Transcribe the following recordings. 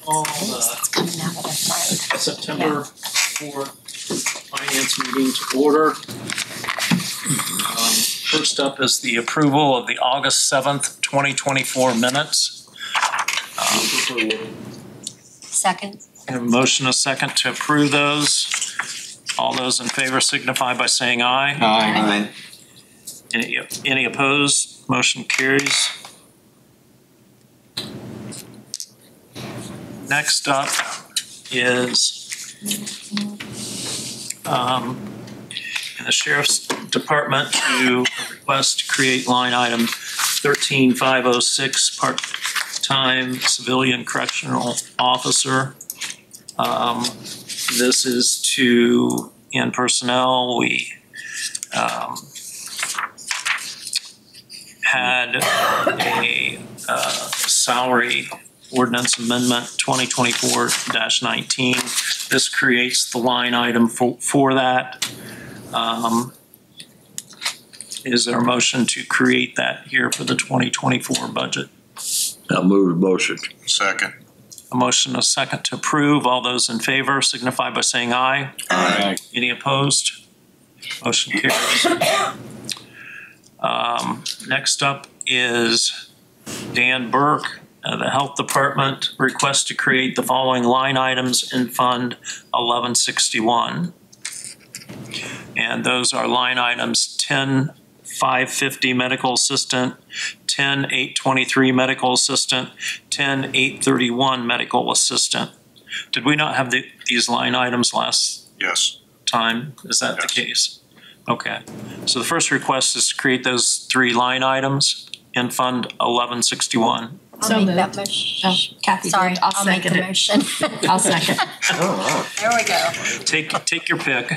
call the September 4th Finance meeting to order. First up is the approval of the August 7th, 2024 minutes. Second. I have a motion, a second to approve those. All those in favor signify by saying aye. Aye. Any opposed? Motion carries. Next up is in the Sheriff's Department to request to create line item 13506, part-time civilian correctional officer. This is to, in personnel, we had a salary ordinance amendment 2024-19. This creates the line item for that. Is there a motion to create that here for the 2024 budget? I'll move the motion. Second. A motion, a second to approve. All those in favor signify by saying aye. Aye. Any opposed? Motion carries. Next up is Dan Burke, the Health Department, request to create the following line items in Fund 1161. And those are line items 10,550 medical assistant, 10,823 medical assistant, 10,831 medical assistant. Did we not have these line items last time? Is that the case? Okay. So the first request is to create those three line items in Fund 1161. I'll make that motion. Oh, Kathy, sorry, did. I'll make the motion. I'll second. There we go. Take your pick.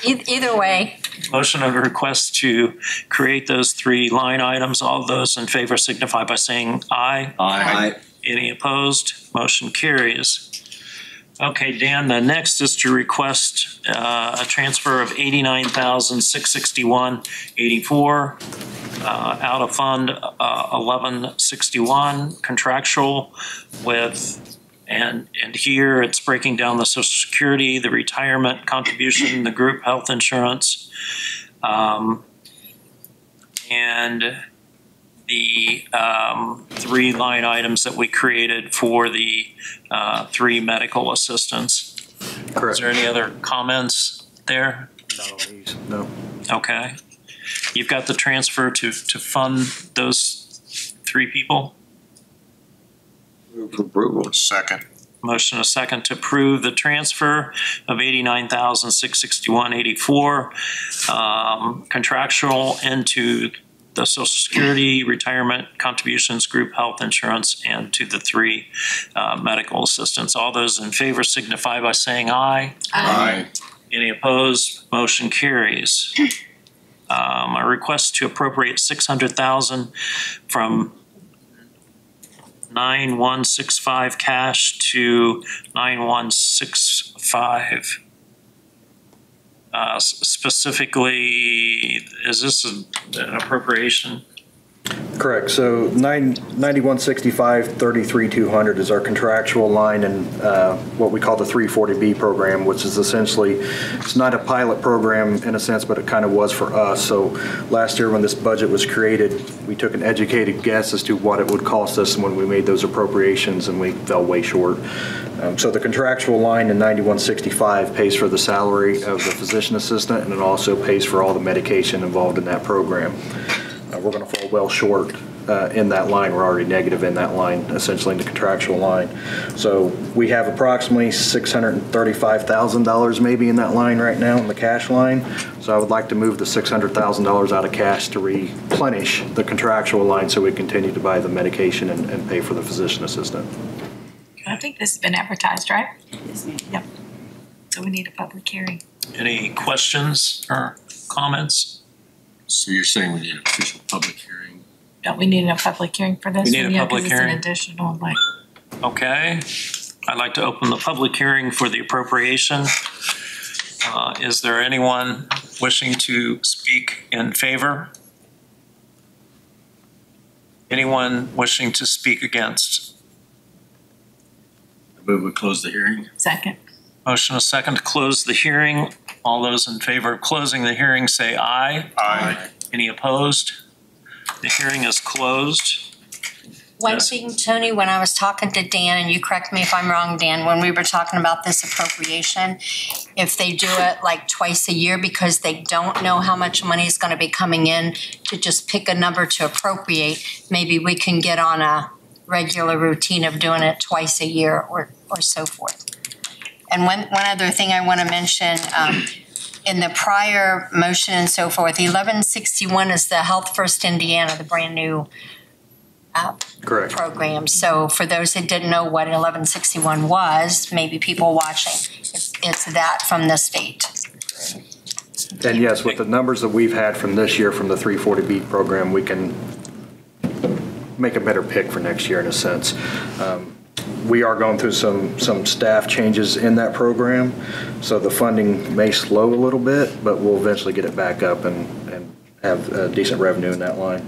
Either way. Motion of a request to create those three line items. All those in favor signify by saying aye. Aye. Any opposed? Motion carries. Okay, Dan, the next is to request a transfer of $89,661.84 out of Fund 1161 contractual with, and here it's breaking down the Social Security, the retirement contribution, the group health insurance, and the three line items that we created for the three medical assistants. Correct. Is there any other comments there? No. Okay. You've got the transfer to fund those three people? Move for approval. Second. Motion a second to approve the transfer of $89,661.84 contractual into the Social Security, retirement contributions, group health insurance, and to the three medical assistants. All those in favor signify by saying aye. Aye. Any opposed? Motion carries. A request to appropriate $600,000 from 9165 cash to 9165. Specifically, is this an appropriation? Correct. So 9165 33200 is our contractual line in what we call the 340B program, which is essentially, it's not a pilot program in a sense, but it kind of was for us. So last year when this budget was created, we took an educated guess as to what it would cost us when we made those appropriations, and we fell way short. So the contractual line in 9165 pays for the salary of the physician assistant, and it also pays for all the medication involved in that program. We're going to fall well short in that line. We're already negative in that line, essentially in the contractual line. So we have approximately $635,000 maybe in that line right now in the cash line. So I would like to move the $600,000 out of cash to replenish the contractual line so we continue to buy the medication and pay for the physician assistant. I think this has been advertised, right? Yes, ma'am. Yep. So we need a public hearing. Any questions or comments? So you're saying we need an official public hearing? Don't we need a public hearing for this? We need a public hearing. It's an additional, like. Okay. I'd like to open the public hearing for the appropriation. Is there anyone wishing to speak in favor? Anyone wishing to speak against? Move we close the hearing. Second. Motion a second to close the hearing. All those in favor of closing the hearing say aye. Aye. Any opposed? The hearing is closed. One Yes. thing, Tony, when I was talking to Dan, and you correct me if I'm wrong, Dan, when we were talking about this appropriation, if they do it like twice a year because they don't know how much money is going to be coming in, to just pick a number to appropriate, maybe we can get on a regular routine of doing it twice a year or so forth. And one other thing I want to mention, in the prior motion and so forth, 1161 is the Health First Indiana, the brand new Correct. program. So for those that didn't know what 1161 was, maybe people watching, it's that from the state. And yes, with the numbers that we've had from this year from the 340B program, we can make a better pick for next year in a sense. We are going through some staff changes in that program, so the funding may slow a little bit, but we'll eventually get it back up and have decent revenue in that line.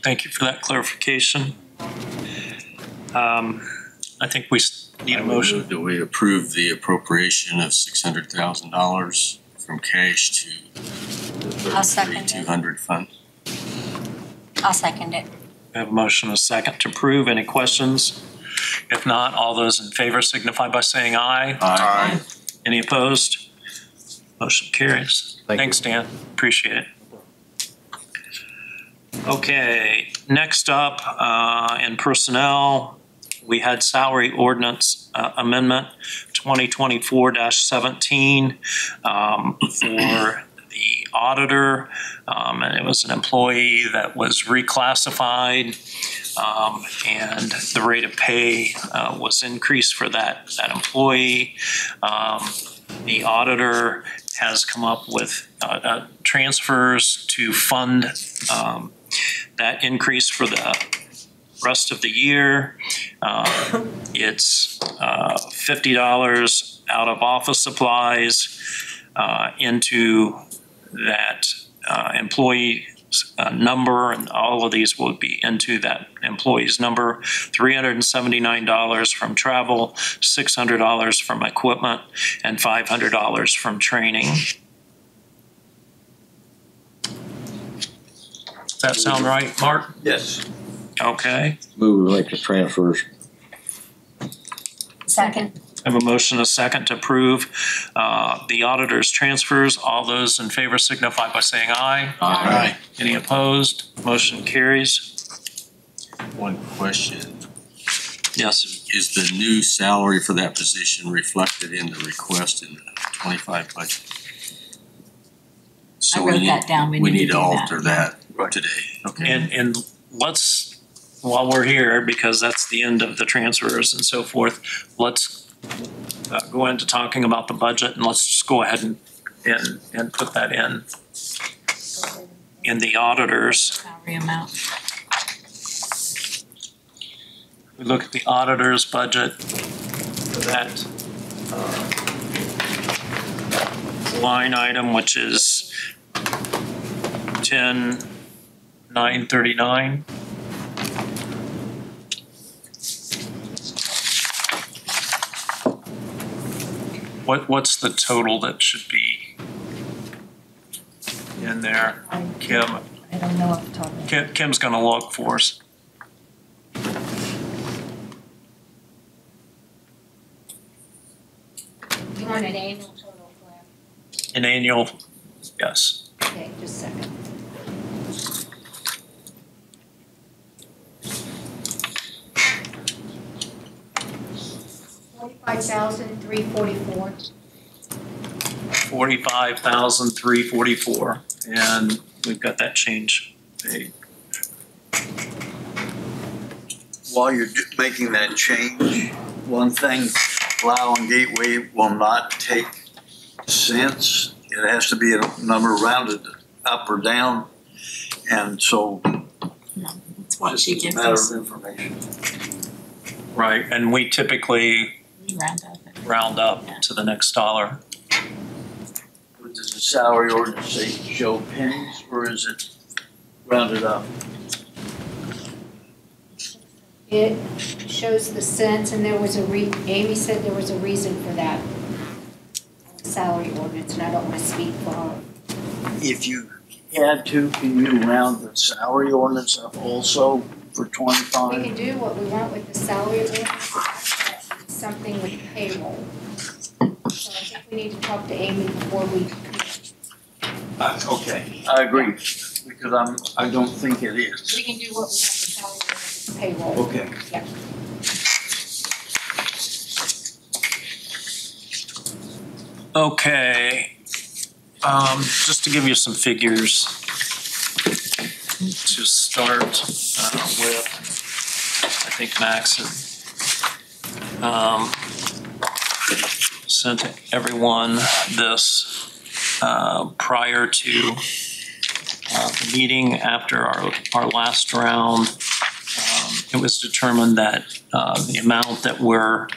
Thank you for that clarification. I think we need a motion. Do we approve the appropriation of $600,000 from cash to the I'll second it. 3,200 fund? I'll second it. We have a motion and a second to approve. Any questions? If not, all those in favor signify by saying aye. Aye. Any opposed? Motion carries. Thank you. Thanks, Dan. Appreciate it. Okay, next up, in personnel, we had salary ordinance amendment 2024-17 for the auditor, and it was an employee that was reclassified, and the rate of pay was increased for that employee. The auditor has come up with transfers to fund that increase for the rest of the year. It's $50 out of office supplies into that employee number, and all of these will be into that employee's number. $379 from travel, $600 from equipment, and $500 from training. Does that sound right, Mark? Yes. Okay. Move to make the transfers. Second. I have a motion, a second to approve the auditor's transfers. All those in favor signify by saying aye. Aye. Any opposed? Motion carries. One question. Yes. Is the new salary for that position reflected in the request in the 25 budget? So I wrote that down. We need to do that. alter that today. Okay. And let's, while we're here, because that's the end of the transfers and so forth, let's go into talking about the budget, and let's just go ahead and put that in the auditors. Salary amount. We look at the auditor's budget for that line item, which is 10,939. What's the total that should be in there? Kim, I don't know off the top of my head. Kim's gonna look for us. You want an annual total, Claire? An annual, yes. Okay, just a second. $45,344. 45,344, and we've got that change paid. While you're making that change, one thing, Lyle and Gateway will not take cents. It has to be a number rounded up or down. And so That's what she it's a gives matter us. of information. Right, and we typically We round up. round up to the next dollar. Does the salary ordinance say show pennies or is it rounded up? It shows the cents, and there was Amy said there was a reason for that salary ordinance, and I don't want to speak for her. If you had to, can you round the salary ordinance up also for We 25? can do what we want with the salary ordinance, that's something with payroll. So I think we need to talk to Amy before we. Okay, I agree, because I don't think it is. We can do what we want with salary ordinance and payroll. Okay. Yeah. Okay, just to give you some figures to start with, I think Max had sent everyone this prior to the meeting. After our last round. It was determined that the amount that we're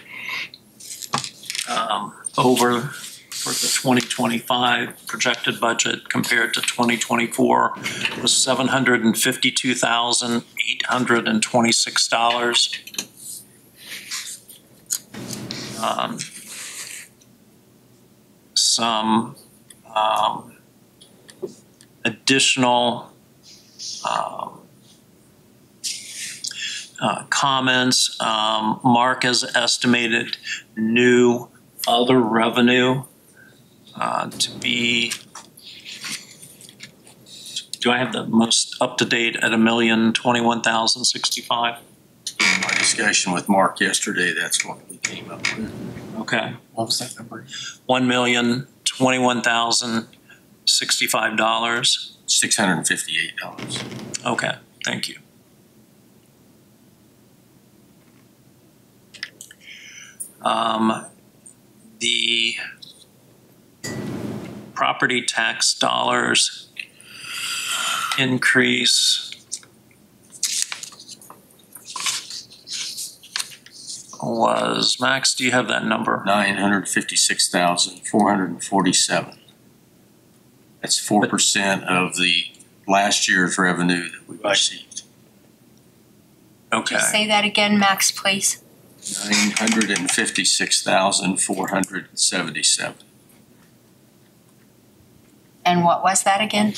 over for the 2025 projected budget compared to 2024 was $752,826. Some additional comments. Mark has estimated new other revenue to be, do I have the most up-to-date at $1,021,065? My discussion with Mark yesterday, that's what we came up with. Okay. What was that number? $1,021,065. $658. Okay, thank you. The property tax dollars increase was, Max, do you have that number? 956,447. That's 4% of the last year's revenue that we received. Okay. Say that again, Max, please. 956,477. And what was that again?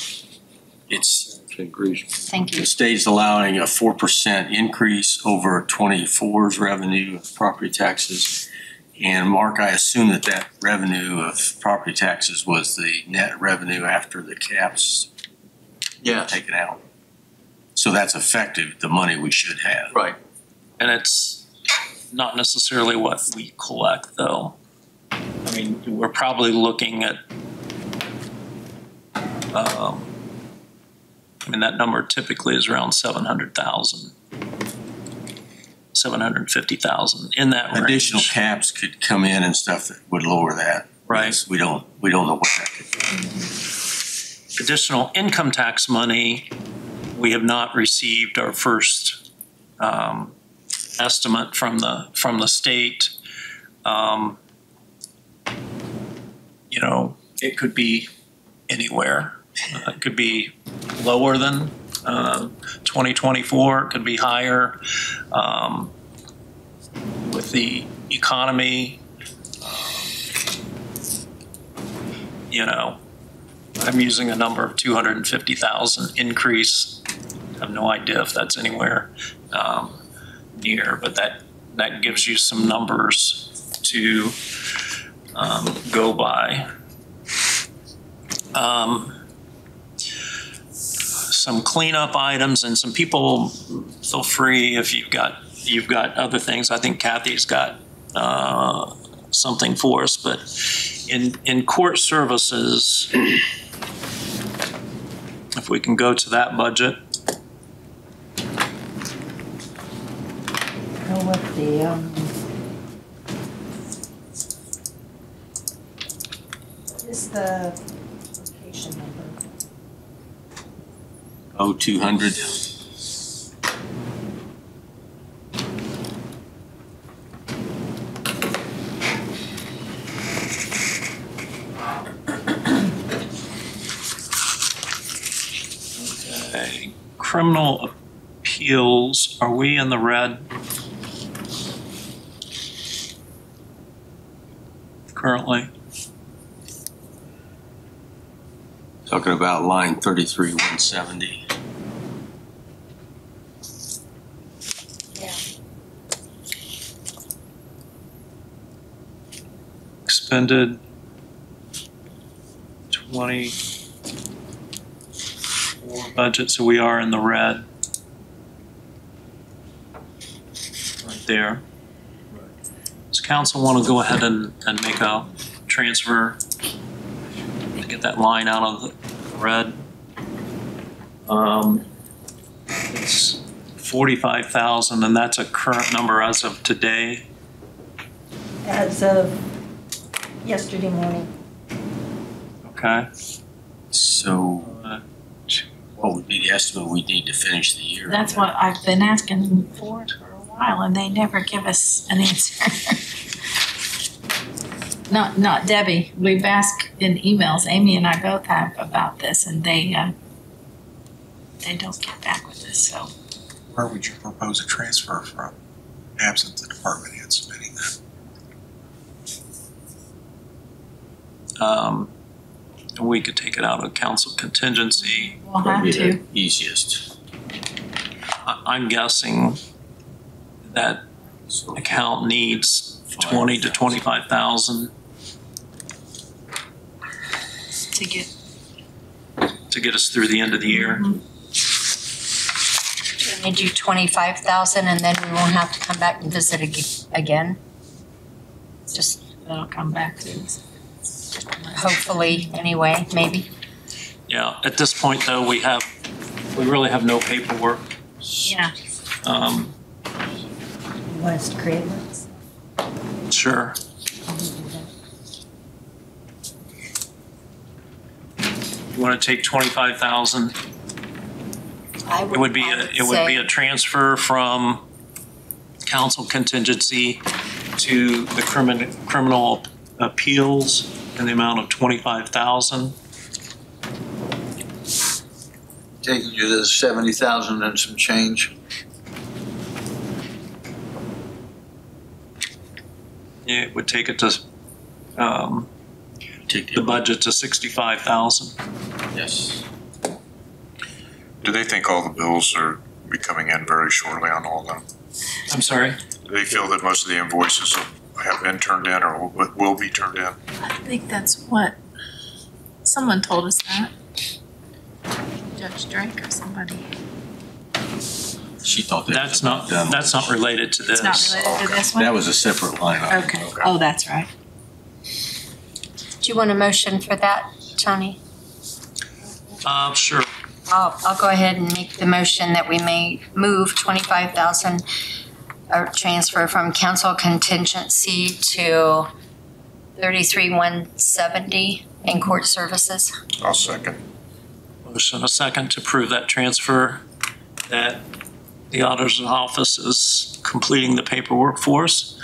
It's, Thank the you. state's allowing a 4% increase over 24's revenue of property taxes. And Mark, I assume that revenue of property taxes was the net revenue after the caps taken out. So that's effective, the money we should have. Right. And it's not necessarily what we collect, though. I mean, we're probably looking at, I mean, that number typically is around 700,000, 750,000 in that range. Additional caps could come in and stuff that would lower that. Right. Yes, we don't know what that could be. Additional income tax money, we have not received our first estimate from the state. You know, it could be anywhere. It could be lower than 2024. It could be higher. With the economy, you know, I'm using a number of 250,000 increase. I have no idea if that's anywhere near, but that gives you some numbers to go by. Some cleanup items, and some people, feel free if you've got other things. I think Kathy's got something for us, but in court services, if we can go to that budget. Go with the, what is the location number? 200. Okay, criminal appeals, are we in the red? currently. Talking about line 33,170. Yeah. Expended 24 budget, so we are in the red. Right there. Does council want to go ahead and make a transfer to get that line out of the red? It's 45,000, and that's a current number as of today. As of yesterday morning. Okay. So what would be the estimate we need to finish the year? That's what I've been asking for a while, and they never give us an answer. Not Debbie. We've asked in emails, Amy and I both have, about this, and they don't get back with us, so. Where would you propose a transfer from, absent the department head submitting that? We could take it out of council contingency. We'll have Probably to. the easiest. I'm guessing that So account needs 20 to 25,000 to get us through the end of the year. We do 25,000 and then we won't have to come back and visit again. Just It'll come back to us. hopefully, anyway, maybe. Yeah, at this point though, we really have no paperwork. Yeah. You want us to create ones? Sure. You want to take 25,000? It would be a transfer from council contingency to the criminal appeals in the amount of 25,000. Taking you to 70,000 and some change. Yeah, it would take it to take the budget to 65,000. Yes. Do they think all the bills are be coming in very shortly on all of them? I'm sorry? Do they feel that most of the invoices have been turned in or will be turned in? I think that's what, someone told us that. Judge Drake or somebody. She thought That's not related to this. It's not related to this one? That was a separate line item. Okay. Oh, that's right. Do you want a motion for that, Tony? Sure. I'll go ahead and make the motion that we may move 25,000 or transfer from council contingency to 33,170 in court services. I'll second. Motion a second to approve that transfer, that the auditor's office is completing the paperwork for us.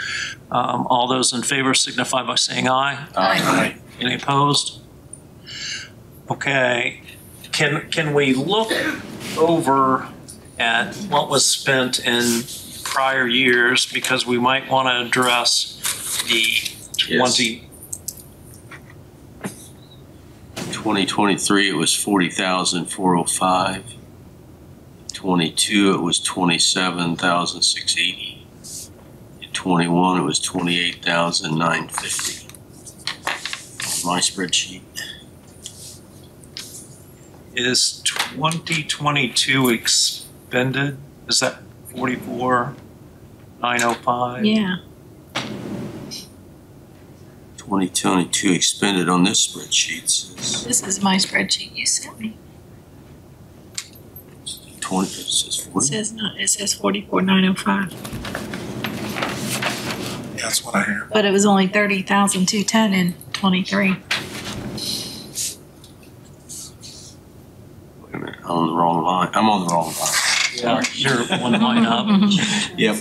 All those in favor signify by saying aye. Aye. Any opposed? Okay. Can we look over at what was spent in prior years, because we might want to address the 2023, it was 40,405. 22, it was 27,680. In 21, it was 28,950. My spreadsheet. Is 2022 expended? Is that 44,905? Yeah. 2022 expended on this spreadsheet says This is my spreadsheet you sent me. 20, it says 40. It says 44,905. That's what I hear. But it was only 30,210 in 23. Wait a minute, I'm on the wrong line. I'm on the wrong line. Yeah, you're one line up. Yep.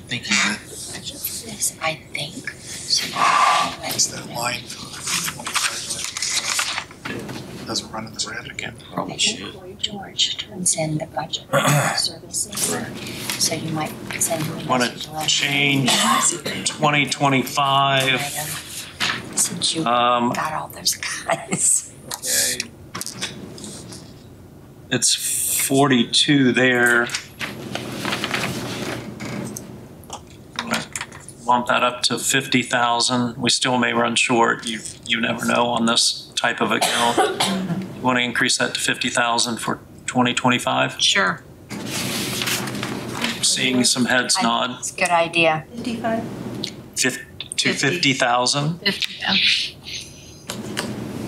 Thinking that I think. it's that line for 25 doesn't run in the red again. Probably should. George turns in the budget services. So you might send him a Want message. to change 2025 Since you Um, got all those guys. Okay. It's 42 there. Bump that up to 50,000. We still may run short. You never know on this type of account. You want to increase that to 50,000 for 2025? Sure. Seeing some heads nod. It's a good idea. 55? To 50,000. 50, yeah.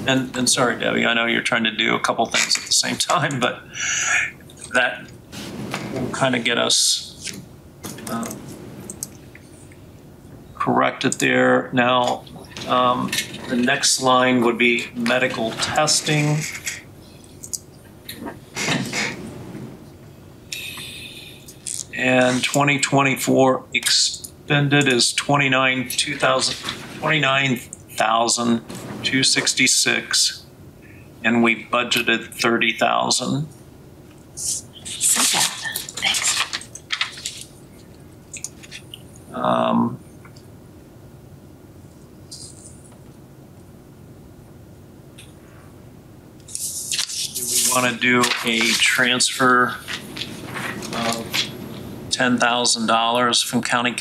And sorry, Debbie, I know you're trying to do a couple things at the same time, but that will kind of get us corrected there. Now, the next line would be medical testing. And 2024 expended is 29,266, and we budgeted 30,000. Thanks. Do we want to do a transfer of $10,000 from county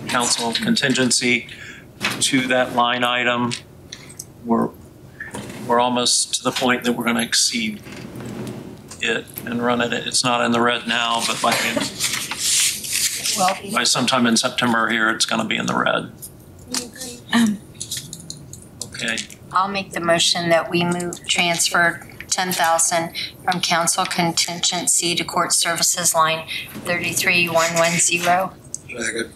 council contingency to that line item? We're almost to the point that we're going to exceed it and run it. It's not in the red now, but by sometime in September here, it's going to be in the red. Okay. I'll make the motion that we transfer 10,000 from council contingency to court services line 33110. Second.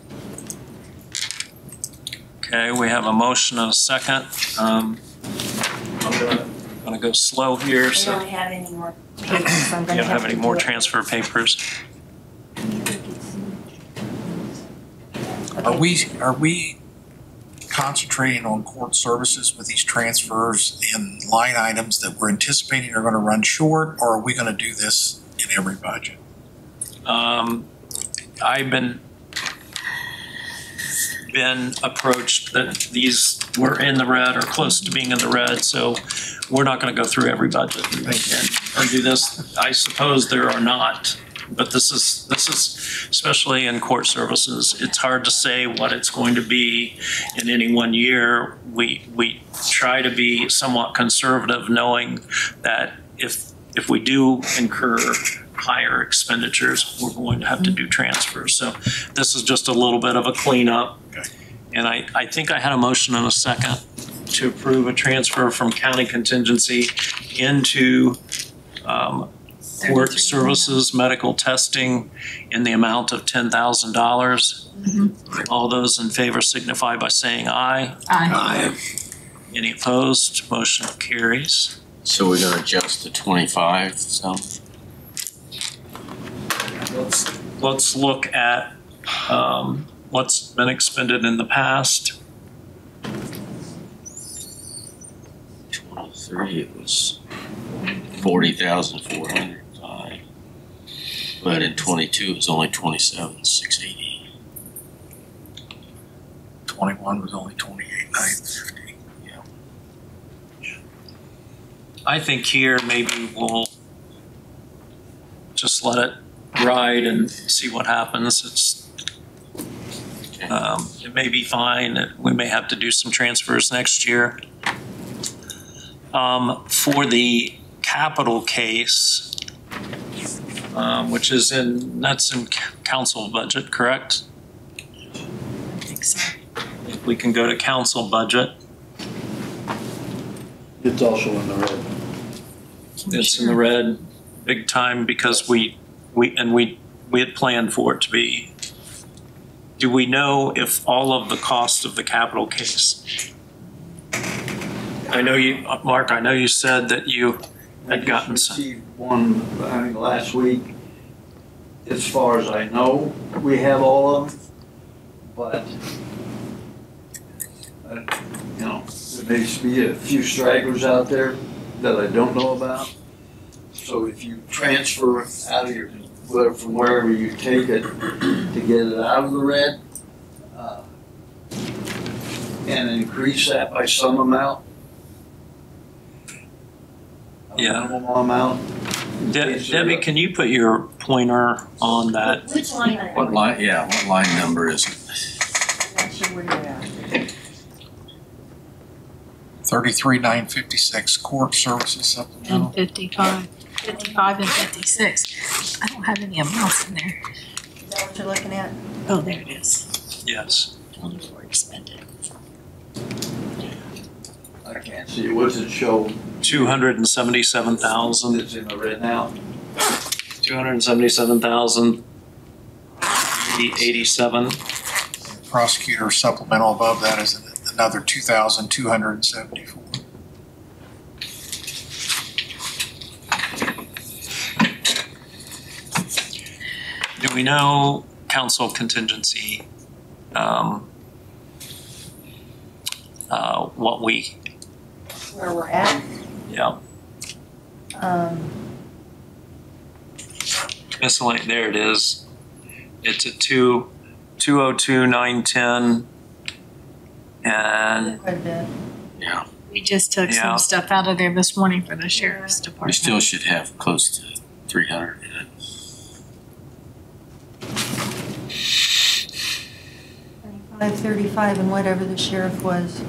Okay, we have a motion and a second. I'm gonna go slow here, I so don't have any more papers, so I'm you gonna don't have any to more do it. transfer papers. Are we concentrating on court services with these transfers and line items that we're anticipating are going to run short, or are we going to do this in every budget? I've been approached that these were in the red or close to being in the red, so we're not going to go through every budget and do this. I suppose there are not, but this is especially in court services. It's hard to say what it's going to be in any one year. We try to be somewhat conservative, knowing that if we do incur higher expenditures, we're going to have to do transfers. So this is just a little bit of a cleanup. Okay. And I think I had a motion and a second to approve a transfer from county contingency into court services, medical testing in the amount of $10,000. All those in favor signify by saying aye. Aye. Any opposed? Motion carries. So we're gonna adjust to 25, so. Let's look at what's been expended in the past. 23, it was 40,405. But in 22, it was only 27,680. 21 was only 28,950. I think here maybe we'll just let it ride and see what happens. It may be fine. We may have to do some transfers next year. For the capital case, which is that's in council budget, correct? I think so. If we can go to council budget. It's also in the red. It's in the red big time because we had planned for it to be. Do we know if all of the cost of the capital case? I know you, Mark, I know you said that you had gotten some. Received one, I think, last week. As far as I know, we have all of them, but, there may be a few stragglers out there that I don't know about. So if you transfer out of from wherever you take it to get it out of the red, and increase that by some amount? Yeah. Minimum amount? Debbie, can you put your pointer on that? Which line? What line, yeah, what line number is it? I'm not sure where you're at. 33,956 court services supplemental. And 55 and 56. I don't have any amounts in there. Is that what you're looking at? Oh, there it is. Yes. 24 expended. I can't see. What does it show? 277,000. It's in the red now. 277,087. Prosecutor supplemental above that is another 2,274. Do we know council contingency, what we, Where we're at? yeah, miscellaneous, there it is. It's a 202,910 and Quite a bit. Yeah, We just took Yeah. some stuff out of there this morning for the sheriff's we department. still should have close to 300 in it. 535 and whatever the sheriff was.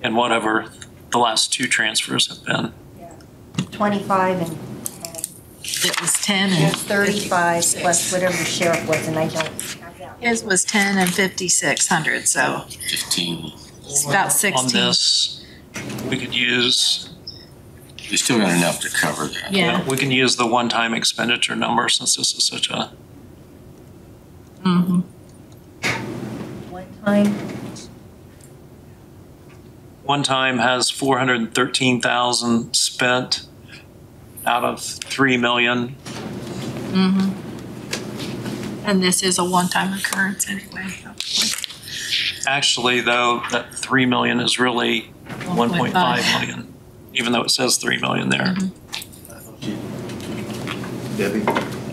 and whatever the last two transfers have been. 25 and It was 10 it and was 35 56. plus whatever the sheriff was, and I don't have that. His was 10 and 5,600, so 15, it's about On 16. this, we could use, we still got enough to cover that. Yeah. we can use the one-time expenditure number since this is such a, Mm-hmm. One time, one time has 413,000 spent out of 3 million. Mm-hmm. And this is a one-time occurrence anyway. Actually, though, that 3 million is really 1.5 million, even though it says 3 million there. Debbie,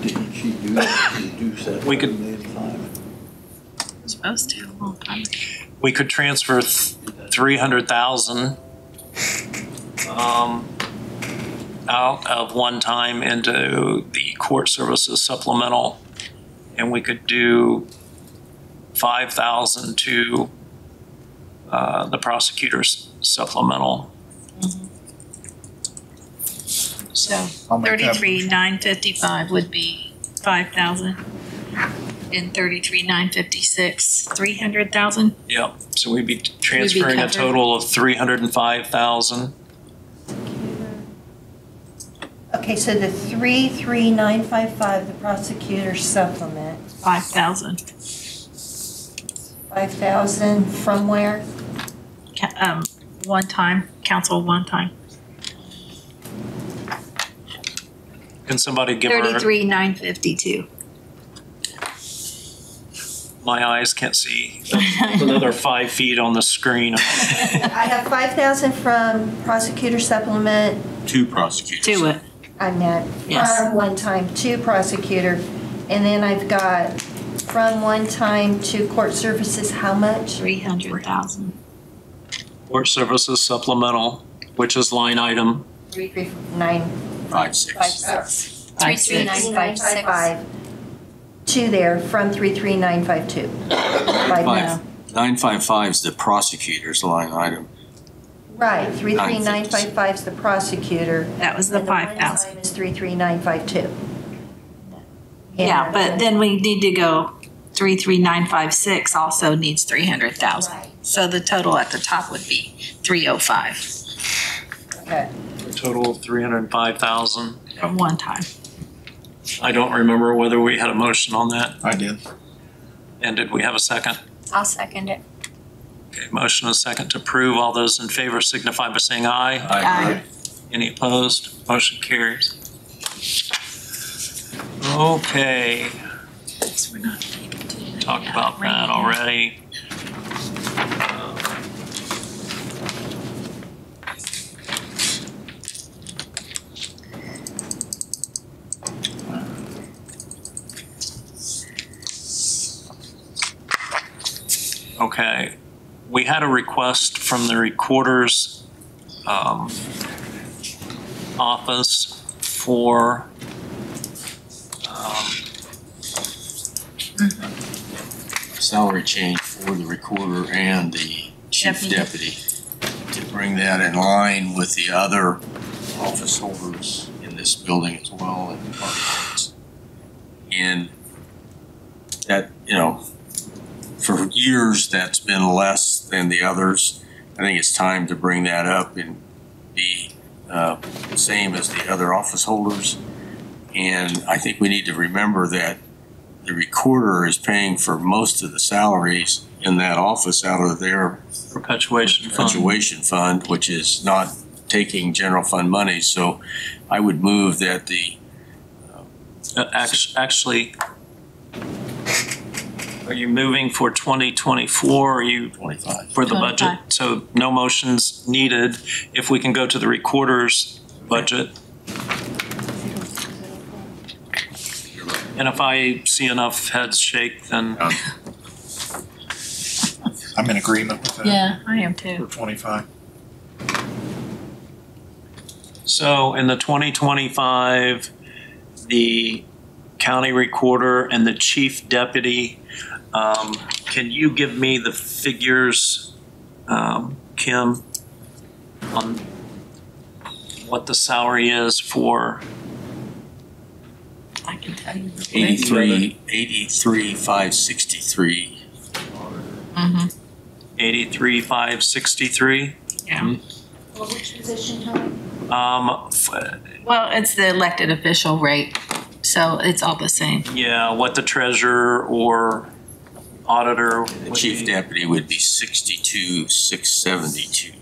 didn't she do that? We could- 85? Supposed to, a long time. We could transfer 300,000 out of one time into the court services supplemental, and we could do 5,000 to the prosecutor's supplemental. So I'll make that 33,955 would be 5,000. And 33,956, 300,000. Yep. So we'd be transferring a covered. total of 305,000. okay, so the 33955, the prosecutor's supplement, 5,000. 5,000 from where? One time, council one time. Can somebody give her, 33,952. my eyes can't see. There's another 5 feet on the screen. I have 5,000 from prosecutor supplement, Two prosecutors. Do it. I meant Yes. from one time to prosecutor. And then I've got from one time to court services, how much? 300,000. Court services supplemental, which is line item 33956. 33956. To there from 33952. By now. 955 is the prosecutor's line item. Right, 33955 is the prosecutor. That was the And the one 5,000. time is 33952. Yeah, but then we need to go 33956 also needs 300,000. So the total at the top would be 305 Okay. a total of 305,000. from one time. I don't remember whether we had a motion on that. I did. And did we have a second? I'll second it. Okay, motion and a second to approve. All those in favor signify by saying aye. Aye. Any opposed? Motion carries. Okay, Guess we're not able to do talked about that already. Okay. We had a request from the recorder's office for Salary change for the recorder and the chief deputy to bring that in line with the other office holders in this building as well and department heads. And that, you know, for years that's been less than the others. I think it's time to bring that up and be the same as the other office holders. And I think we need to remember that the recorder is paying for most of the salaries in that office out of their perpetuation fund, which is not taking general fund money. So I would move that the actually, are you moving for 2024 or are you 25 for the budget? So no motions needed. If we can go to the recorder's budget. And if I see enough heads shake, then I'm in agreement with that. Yeah, I am too. For 25. so in the 2025, the county recorder and the chief deputy, can you give me the figures, Kim, on what the salary is for? I can tell you. 83,563. 83,563. Yeah. Which position, Tony? Well, it's the elected official rate, so it's all the same. Yeah, what the treasurer or auditor. The chief deputy would be 62,672.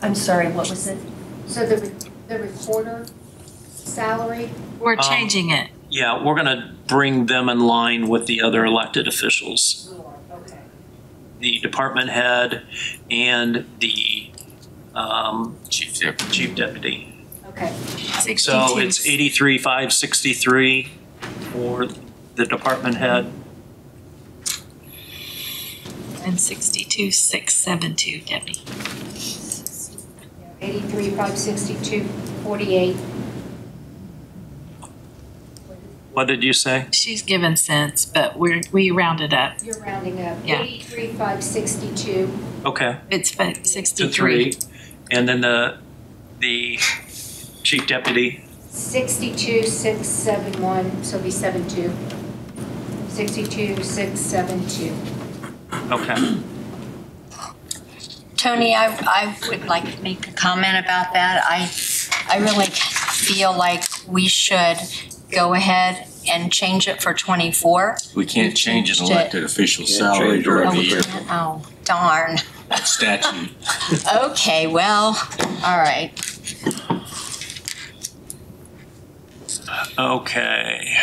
I'm sorry, what was it? So the recorder salary? We're changing it. Yeah, we're gonna bring them in line with the other elected officials. Okay. The department head and the chief deputy. Okay. So it's 83,563 for the department head. And 62,672 deputy. 83,562.48. What did you say? She's given cents, but we rounded up. You're rounding up. Yeah. 83,562. Okay. It's To 63. 3. And then the chief deputy. 62,671, so it'll be 72. 62,672. Okay. Tony, I would like to make a comment about that. I really feel like we should go ahead and change it for 24. We can't change an elected official's salary during the year. Oh, darn. That's statute. Okay, well, all right. Okay.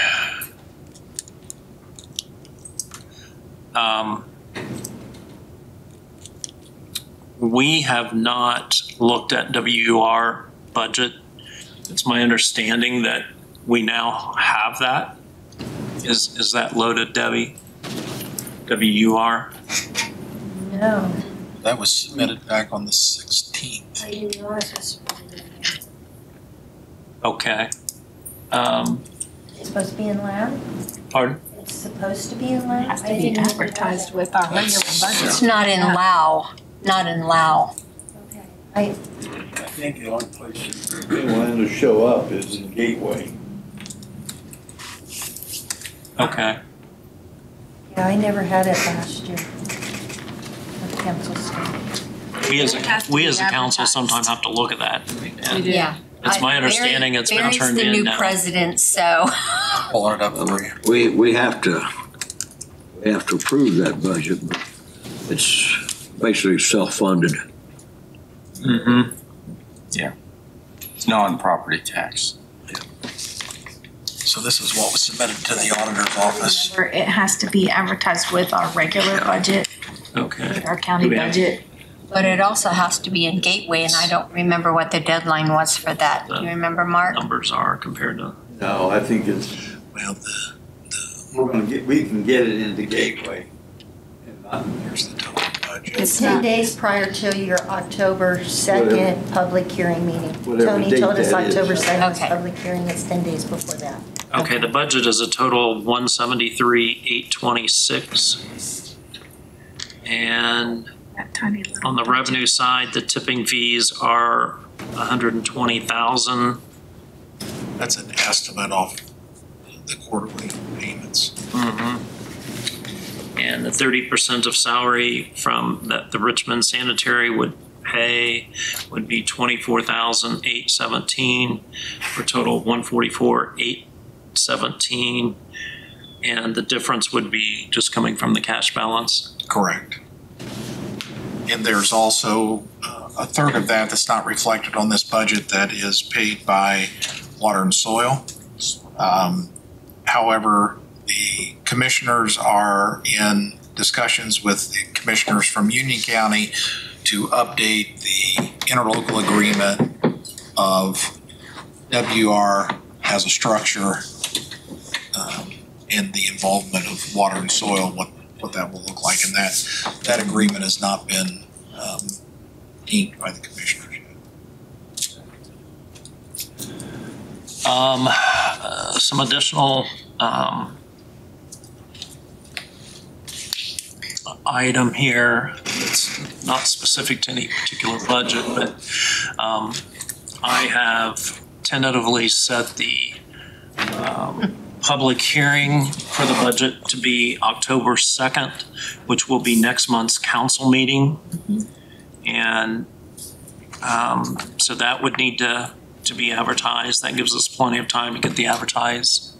We have not looked at WUR budget. It's my understanding that we now have that. Is that loaded, Debbie? WUR? No. That was submitted back on the 16th. I didn't know it was. Okay. It's supposed to be in loud? Pardon? It's supposed to be in loud? Has to be advertised with our regular budget. It's not in Lao, not in Lao. Okay. I think the only place they want to show up is in Gateway. Okay. Yeah, I never had it last year. With council stuff. We as It has to we be as a council advertised. sometimes have to look at that. And Yeah. It's my understanding it's been Barry's turned the in new now. president, so. Pulling it up for you. We have to approve that budget, but it's basically self-funded. Mm-hmm. Yeah. It's non-property tax. So this is what was submitted to the auditor's office. Remember, it has to be advertised with our regular budget, Okay. our county Do we have- budget. But it also has to be in Gateway, and I don't remember what the deadline was for that. Do you remember, Mark? Numbers are compared to. No, I think it's, Well, we can get it into Gateway. Here's the total budget. It's 10 days prior to your October 2nd public hearing meeting. Whatever Tony date told us that is. October 2nd is Okay. public hearing, it's 10 days before that. Okay, the budget is a total of 173,826. And That tiny little. on the revenue side, the tipping fees are 120,000. That's an estimate off the quarterly payments. And the 30% of salary from that the Richmond Sanitary would pay would be 24,817 for a total of 144,817. And the difference would be just coming from the cash balance. Correct. And there's also a third of that that's not reflected on this budget that is paid by Water and Soil. However, the commissioners are in discussions with the commissioners from Union County to update the interlocal agreement of WR as a structure and the involvement of Water and Soil, what that will look like. And that agreement has not been inked by the commissioners yet. Some additional item here that's not specific to any particular budget, but I have tentatively set the public hearing for the budget to be October 2nd, which will be next month's council meeting. And so that would need to be advertised. That gives us plenty of time to get the advertising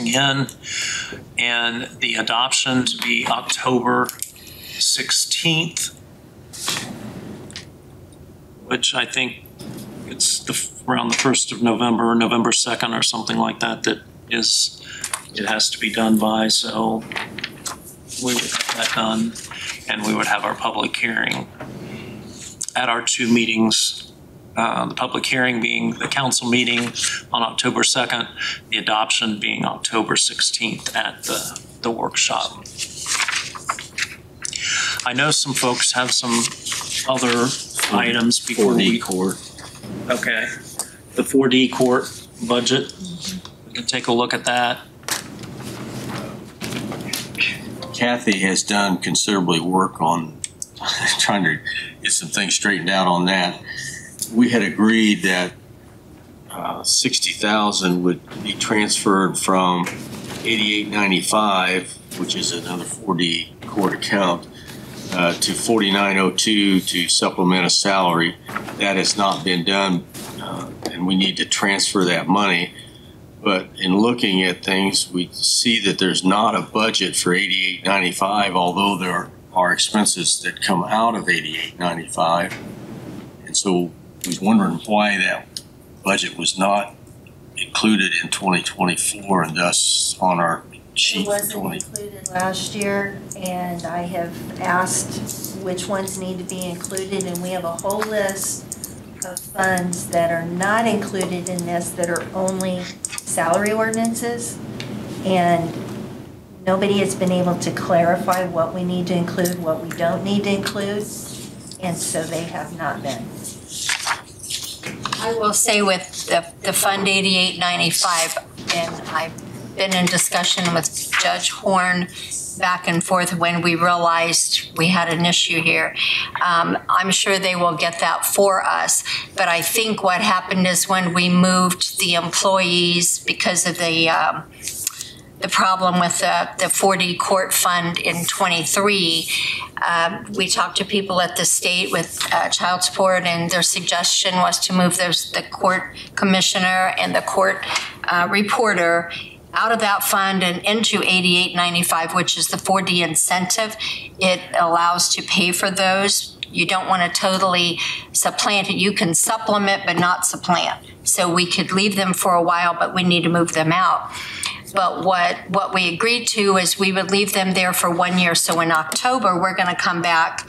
in, and the adoption to be October 16th, which I think it's around the 1st of November, November 2nd or something like that, it has to be done by. So we would have that done, and we would have our public hearing at our two meetings. The public hearing being the council meeting on October 2nd, the adoption being October 16th at the workshop. I know some folks have some other items before 4D court. Okay, the 4D court budget, we can take a look at that. Kathy has done considerably work on trying to get some things straightened out on that. We had agreed that 60,000 would be transferred from 8895, which is another 4D court account, to 4902 to supplement a salary. That has not been done, and we need to transfer that money. But in looking at things, we see that there's not a budget for 8895, although there are expenses that come out of 8895. And so I was wondering why that budget was not included in 2024 and thus on our sheet It for wasn't included last year, and I have asked which ones need to be included, and we have a whole list of funds that are not included in this that are only salary ordinances, and nobody has been able to clarify what we need to include, what we don't need to include, and so they have not been. I will say with the Fund 8895, and I've been in discussion with Judge Horn back and forth when we realized we had an issue here. I'm sure they will get that for us, but I think what happened is when we moved the employees because of the problem with the 4D court fund in 23, we talked to people at the state with child support, and their suggestion was to move the court commissioner and the court reporter out of that fund and into 8895, which is the 4D incentive. It allows to pay for those. You don't want to totally supplant it. You can supplement but not supplant. So we could leave them for a while, but we need to move them out. But what we agreed to is we would leave them there for 1 year. So in October, we're going to come back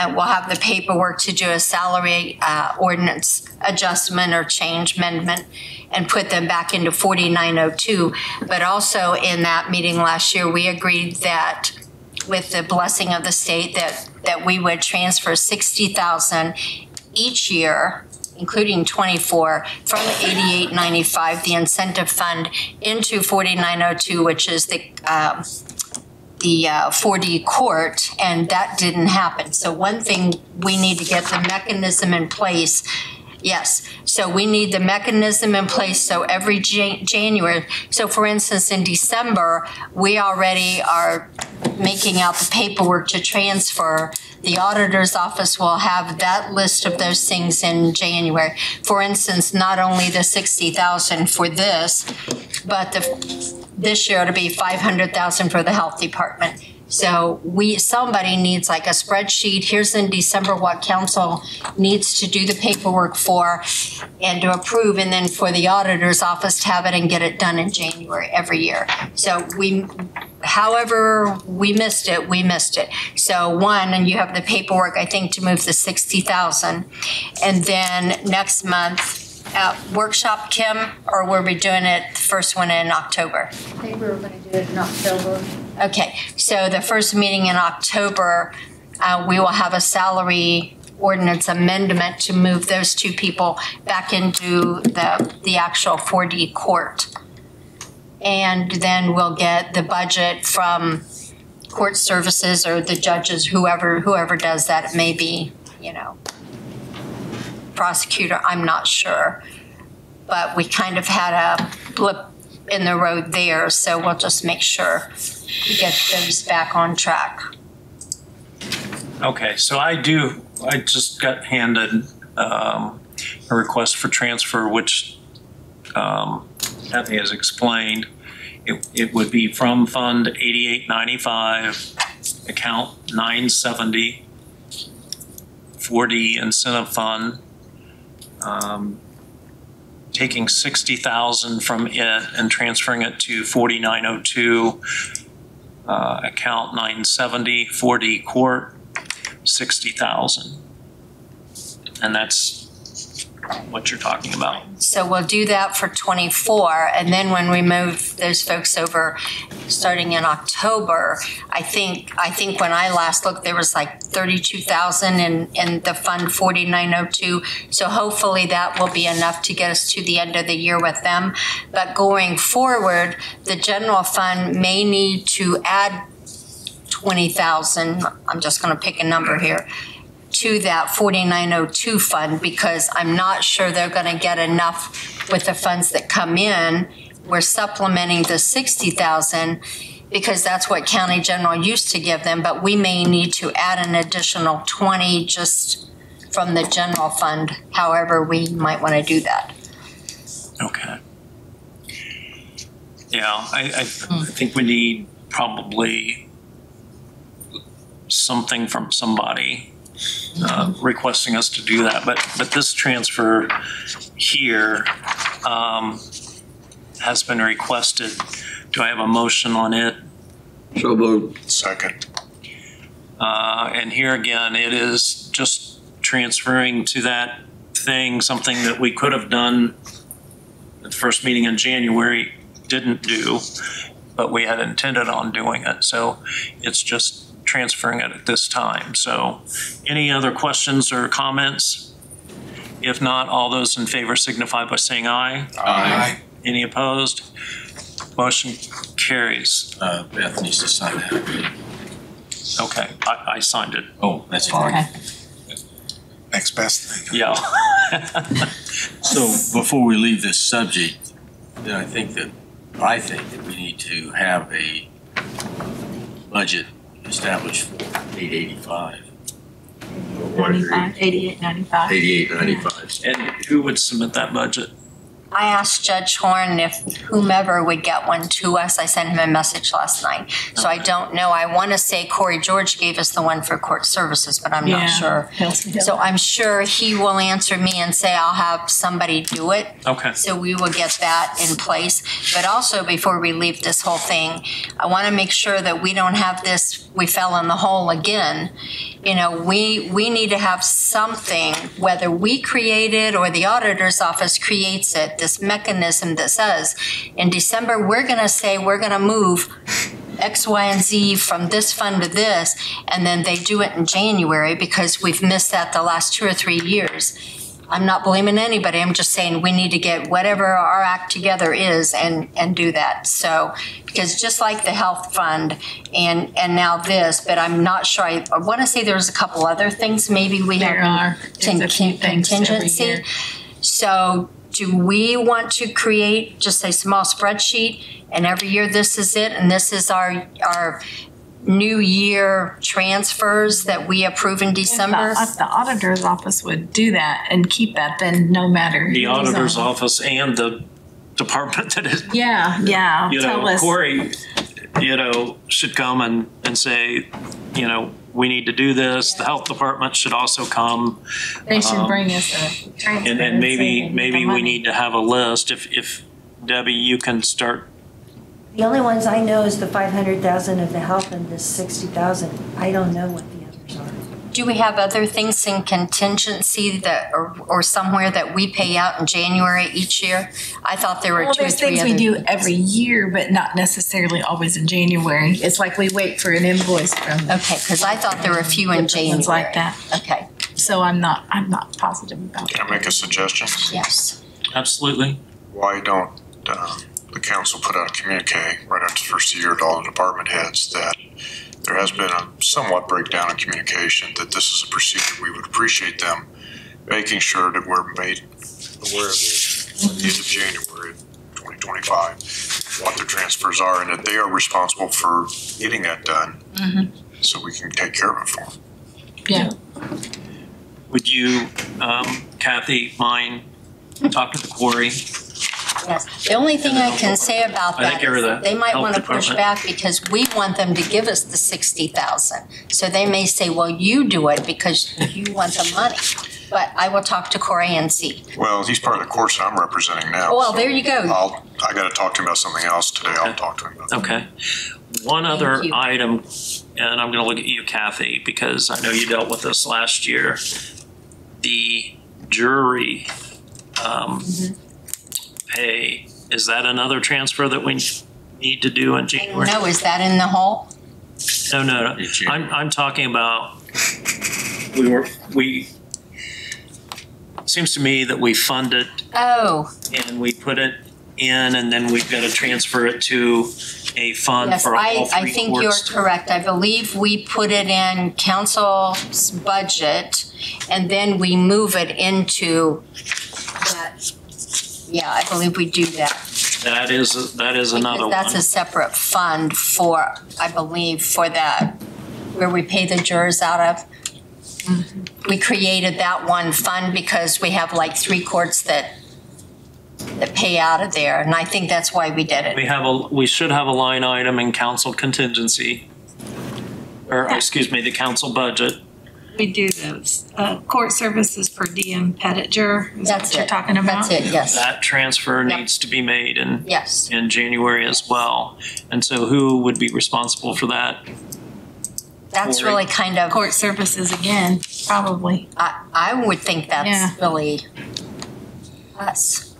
we'll have the paperwork to do a salary ordinance adjustment or change amendment and put them back into 4902. But also in that meeting last year, we agreed that with the blessing of the state that we would transfer $60,000 each year, including 24, from 8895, the incentive fund, into 4902, which is the 4D court, and that didn't happen. So one thing, we need to get the mechanism in place. Yes, so we need the mechanism in place so every January, so for instance, in December, we already are making out the paperwork to transfer. The auditor's office will have that list of those things in January. For instance, not only the $60,000 for this, but this year it'll be $500,000 for the health department. So somebody needs like a spreadsheet. Here's in December what council needs to do the paperwork for and to approve, and then for the auditor's office to have it and get it done in January every year. So however we missed it, we missed it. So and you have the paperwork, I think, to move the $60,000. And then next month, workshop, Kim, or were we doing it the first one in October? I think we were going to do it in October. Okay, so the first meeting in October, we will have a salary ordinance amendment to move those two people back into the actual 4D court. And then we'll get the budget from court services or the judges, whoever does that. It may be, prosecutor, I'm not sure. But we kind of had a blip in the road there, so we'll just make sure we get those back on track. Okay, so I just got handed a request for transfer, which Kathy has explained. It would be from Fund 8895, account 970, 4D incentive fund, taking $60,000 from it and transferring it to 4902, account 970, 4D court, $60,000. And that's what you're talking about. So we'll do that for 24, and then when we move those folks over starting in October, I think when I last looked, there was like 32,000 in the fund 4902. So hopefully that will be enough to get us to the end of the year with them. But going forward, the general fund may need to add 20,000. I'm just going to pick a number here, to that 4902 fund, because I'm not sure they're going to get enough with the funds that come in. We're supplementing the 60,000 because that's what County General used to give them, but we may need to add an additional 20 just from the general fund, however we might want to do that. Okay. Yeah, I think we need probably something from somebody requesting us to do that, but this transfer here has been requested. Do I have a motion on it? So moved. Second. And here again, it is just transferring to that thing, something that we could have done at the first meeting in January, didn't do, but we had intended on doing it. So it's just transferring it at this time. So any other questions or comments? If not, all those in favor signify by saying aye. Aye. Any opposed? Motion carries. Beth needs to sign that. Okay, I signed it. Oh, that's fine. Okay. Next best thing. Yeah. So before we leave this subject, then I think that we need to have a budget established for 885. 8895. 8895. And who would submit that budget? I asked Judge Horn if whomever would get one to us. I sent him a message last night. So I don't know. I want to say Corey George gave us the one for court services, but I'm not sure. So I'm sure he will answer me and say I'll have somebody do it. Okay. So we will get that in place. But also before we leave this whole thing, I want to make sure that we don't have this, we fell in the hole again. you know, we need to have something, whether we create it or the auditor's office creates it, this mechanism that says, in December, we're gonna say we're gonna move X, Y, and Z from this fund to this, and then they do it in January because we've missed that the last 2 or 3 years. I'm not blaming anybody. I'm just saying we need to get whatever our act together is and do that. So, because just like the health fund and now this, but I'm not sure. I want to say there's a couple other things maybe we have contingency. So, do we want to create just a small spreadsheet and every year this is it and this is our new year transfers that we approve in December? If the auditor's office would do that and keep that, then no matter. The auditor's office and the department that is. Yeah. You Tell know, us. Corey, you know, should come and say, you know, we need to do this. The health department should also come. They should bring us a transfer. And then maybe the we need to have a list. If Debbie, you can start. The only ones I know is the 500,000 of the health and the 60,000. I don't know what the others are. Do we have other things in contingency that, or somewhere that we pay out in January each year? I thought there were 2 or 3 there's things other we do every year, but not necessarily always in January. It's like we wait for an invoice from. Okay, because I thought there were a few in January. Things like that. Okay. So I'm not positive about Can I make a suggestion? Yes. Absolutely. Why don't the council put out a communique right after the first year to all the department heads that there has been a somewhat breakdown in communication, that this is a procedure. We would appreciate them making sure that we're made aware of it at the end of January 2025, what their transfers are, and that they are responsible for getting that done so we can take care of it for them. Yeah. Would you, Kathy, mind talking to Corey? Yes. The only thing I can say about I think that you're is the they might health want to push department. back because we want them to give us the 60,000. So they may say, well, you do it because you want the money. But I will talk to Corey and see. Well, he's part of the course that I'm representing now. Well, so there you go. I got to talk to him about something else today. I'll talk to him about that. Okay. One other you. item, and I'm going to look at you, Kathy, because I know you dealt with this last year. The jury pay, is that another transfer that we need to do in January? No, is that in the hole? No. I'm talking about, seems to me that we fund it Oh, and we put it in and then we've got to transfer it to a fund yes, for all three I think you're courts. correct. I believe we put it in council's budget and then we move it into that. Yeah, I believe we do that. That is another Because that's one. a separate fund for, I believe, for that, where we pay the jurors out of. We created that one fund because we have like 3 courts that pay out of there, and I think that's why we did it. We should have a line item in council contingency, or excuse me, the council budget. We do those. Court services per diem Pettinger. Is that That's what you're it. talking about? That's it, yes. That transfer Yep. needs to be made in Yes. January as well. And so who would be responsible for that? That's Corey. really kind of, Court services again, probably. I would think Yeah. that's really us.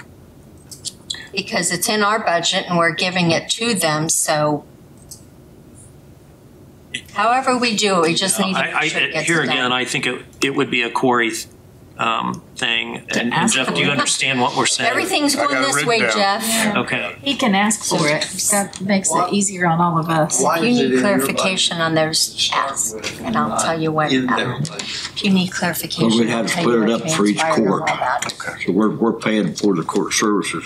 Because it's in our budget and we're giving it to them, so however we do it, we just need to make sure it gets Here done. again, I think it would be a Corey thing. And ask Jeff, for do you it. understand what we're saying? Everything's I going got it this written way, down. Jeff. Okay. He can ask for it. That makes it easier on all of us. Why If you is it need in your clarification on those, ask, and I'll tell you what. In their budget. If you need clarification, Well, we'd I'll have to tell split you it what up for each transpired and all court. that. So we're paying for the court services,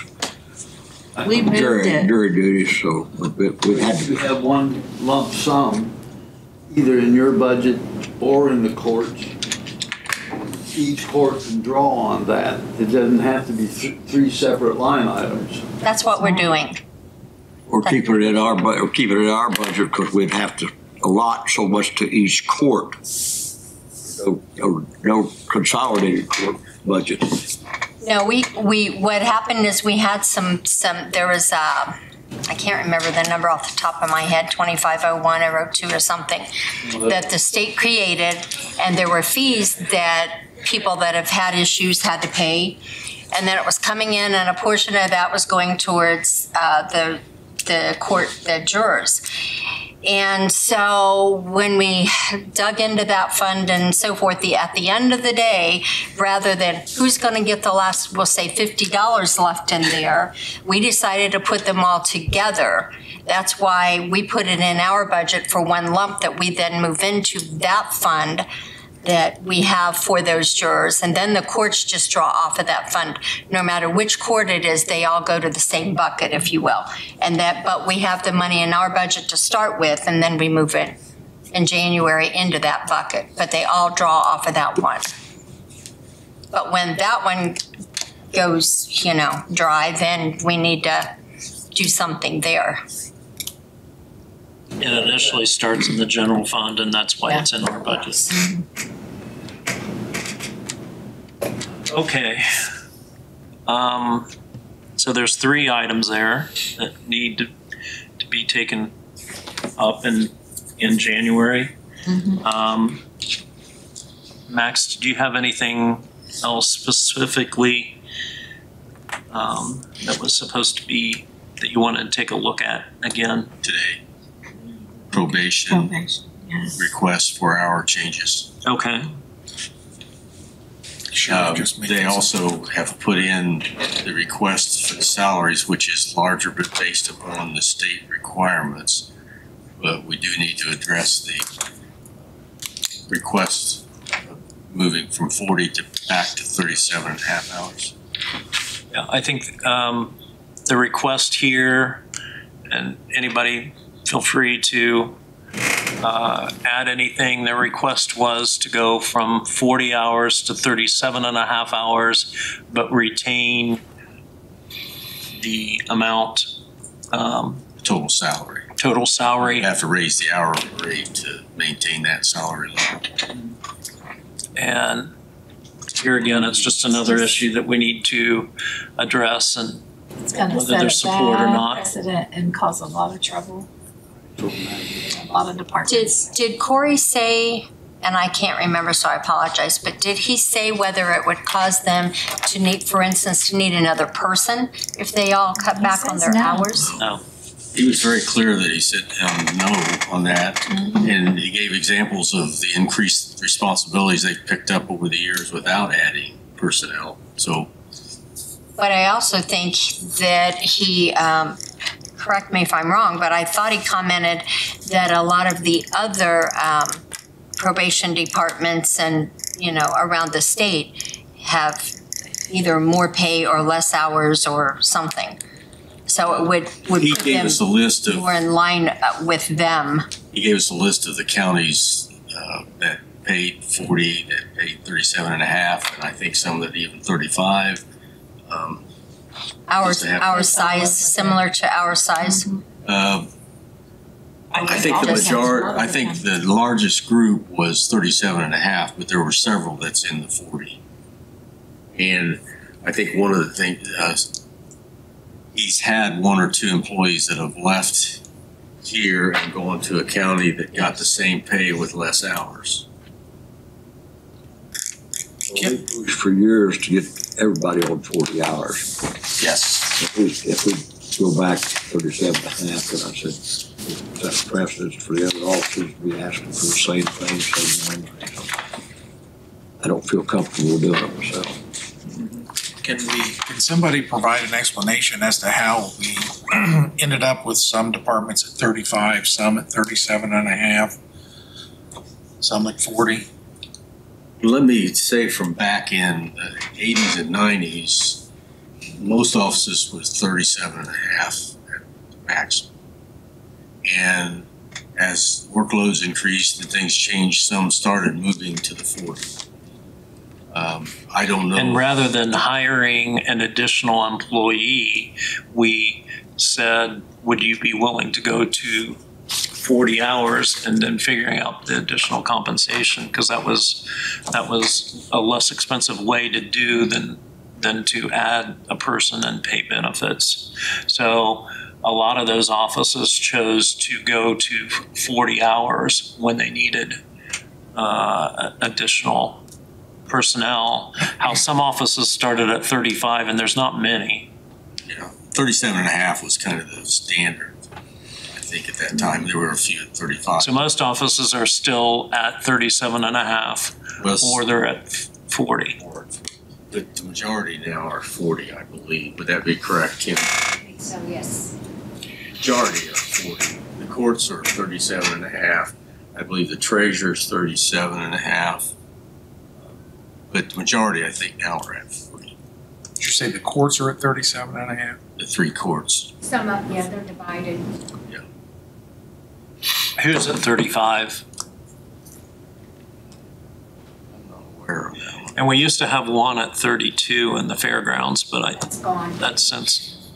We moved jury it. duties, so we had You to. have one lump sum, either in your budget or in the courts. Each court can draw on that. It doesn't have to be 3 separate line items. That's what we're doing. We're keeping it in our budget because we'd have to allot so much to each court. No consolidated court budget. No, we what happened is we had there was I can't remember the number off the top of my head, 2501 or 02 or something, that the state created, and there were fees that people that have had issues had to pay. And then it was coming in, and a portion of that was going towards the jurors. And so when we dug into that fund and so forth, at the end of the day, rather than who's going to get the last, we'll say $50 left in there, we decided to put them all together. That's why we put it in our budget for one lump that we then move into that fund that we have for those jurors, and then the courts just draw off of that fund. No matter which court it is, they all go to the same bucket, if you will. But we have the money in our budget to start with, and then we move it in January into that bucket. But they all draw off of that one. But when that one goes, dry, then we need to do something there. It initially starts in the general fund, and that's why it's in our budget. Okay. So there's 3 items there that need to be taken up in January. Max, do you have anything else specifically that was supposed to be, that you wanted to take a look at again today? Probation request for hour changes. Okay. They also have put in the request for the salaries, which is larger but based upon the state requirements. But we do need to address the request moving from 40 to back to 37 and a half hours. Yeah, I think the request here, and anybody feel free to add anything. Their request was to go from 40 hours to 37 and a half hours, but retain the amount. Total salary. Total salary. You have to raise the hourly rate to maintain that salary level. And here again, it's just another issue that we need to address, and It's going to whether set there's a support or bad not. precedent and cause a lot of trouble. A lot of departments. Did Corey say, and I can't remember, so I apologize, but did he say whether it would cause them to need, for instance, to need another person if they all cut back on their hours? No. He was very clear that he said no on that, and he gave examples of the increased responsibilities they've picked up over the years without adding personnel. So, but I also think that he, correct me if I'm wrong, but I thought he commented that a lot of the other probation departments and, around the state have either more pay or less hours or something. So it would he put gave them us a list of, more in line with them. he gave us a list of the counties that paid 40, that paid 37 and a half, and I think some that even 35. Our size, similar to our size. I think the largest group was 37 and a half, but there were several that's in the 40. And I think one of the things, he's had 1 or 2 employees that have left here and gone to a county that got the same pay with less hours. Well, we pushed for years to get everybody on 40 hours. Yes. If we go back 37 and a half, then I said, set a precedence for the other officers to be asking for the same thing, same money. So I don't feel comfortable doing it myself. Can somebody provide an explanation as to how we ended up with some departments at 35, some at 37 and a half, some at 40? Let me say from back in the 80s and 90s, most offices was 37 and a half at the maximum. And as workloads increased and things changed, some started moving to the 40. I don't know. And rather than hiring an additional employee, we said, would you be willing to go to 40 hours and then figuring out the additional compensation? Because that was a less expensive way to do than to add a person and pay benefits. So a lot of those offices chose to go to 40 hours when they needed additional personnel. How some offices started at 35, and there's not many. Yeah, 37.5 was kind of the standard. I think at that time there were a few at 35. So most offices are still at 37.5, or they're at 40. The majority now are 40, I believe. Would that be correct, Kim? So, yes. Majority are 40. The courts are 37.5. I believe the treasurer's 37.5. But the majority, I think, now are at 40. Did you say the courts are at 37.5? The 3 courts. Some up, yeah, they're divided. Yeah. Who's at 35? I'm not aware of that one. And we used to have one at 32 in the fairgrounds, but That's gone. that's since.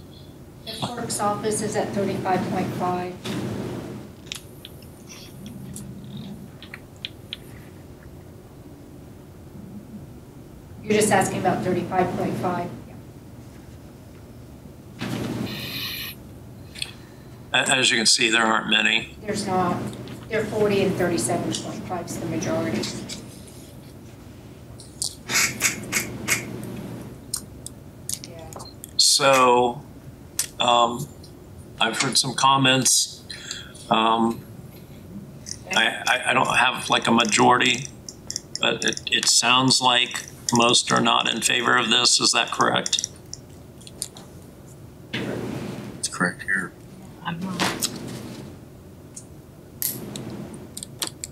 The clerk's office is at 35.5. You're just asking about 35.5. As you can see, there aren't many. There's not, they're 40 and 37.5 is the majority. Yeah. So, I've heard some comments. I don't have like a majority, but it sounds like most are not in favor of this. Is that correct? It's correct here.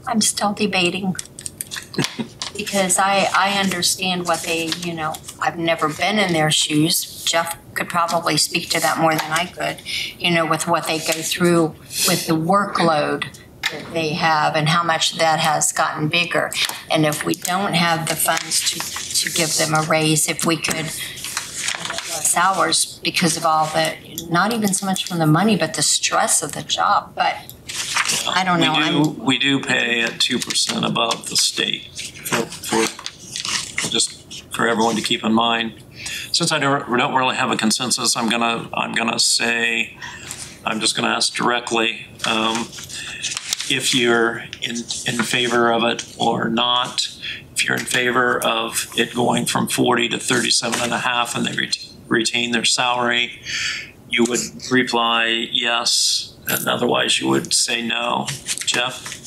I'm still debating. Because I understand what they, I've never been in their shoes. Jeff could probably speak to that more than I could, with what they go through with the workload that they have and how much that has gotten bigger. And if we don't have the funds to give them a raise, if we could less hours because of all the, not even so much from the money, but the stress of the job. But I don't know. We do pay at 2% above the state for just for everyone to keep in mind. Since we don't really have a consensus, I'm gonna say, I'm just gonna ask directly if you're in favor of it or not. If you're in favor of it going from 40 to 37.5 and they retain their salary, you would reply yes, and otherwise you would say no. Jeff?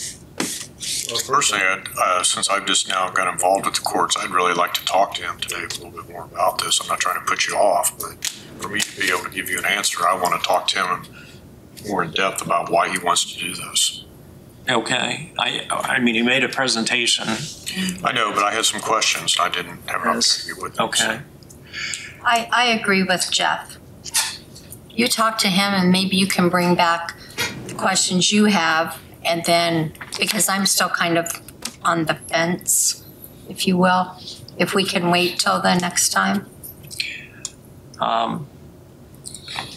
Well, personally, since I've just now got involved with the courts, I'd really like to talk to him today a little bit more about this. I'm not trying to put you off, but for me to be able to give you an answer, I want to talk to him more in depth about why he wants to do this. Okay. I mean, he made a presentation. I know, but I had some questions. I didn't have an opportunity with them. Okay. I agree with Jeff. You talk to him and maybe you can bring back the questions you have, and then, because I'm still kind of on the fence, if you will, if we can wait till the next time. I'm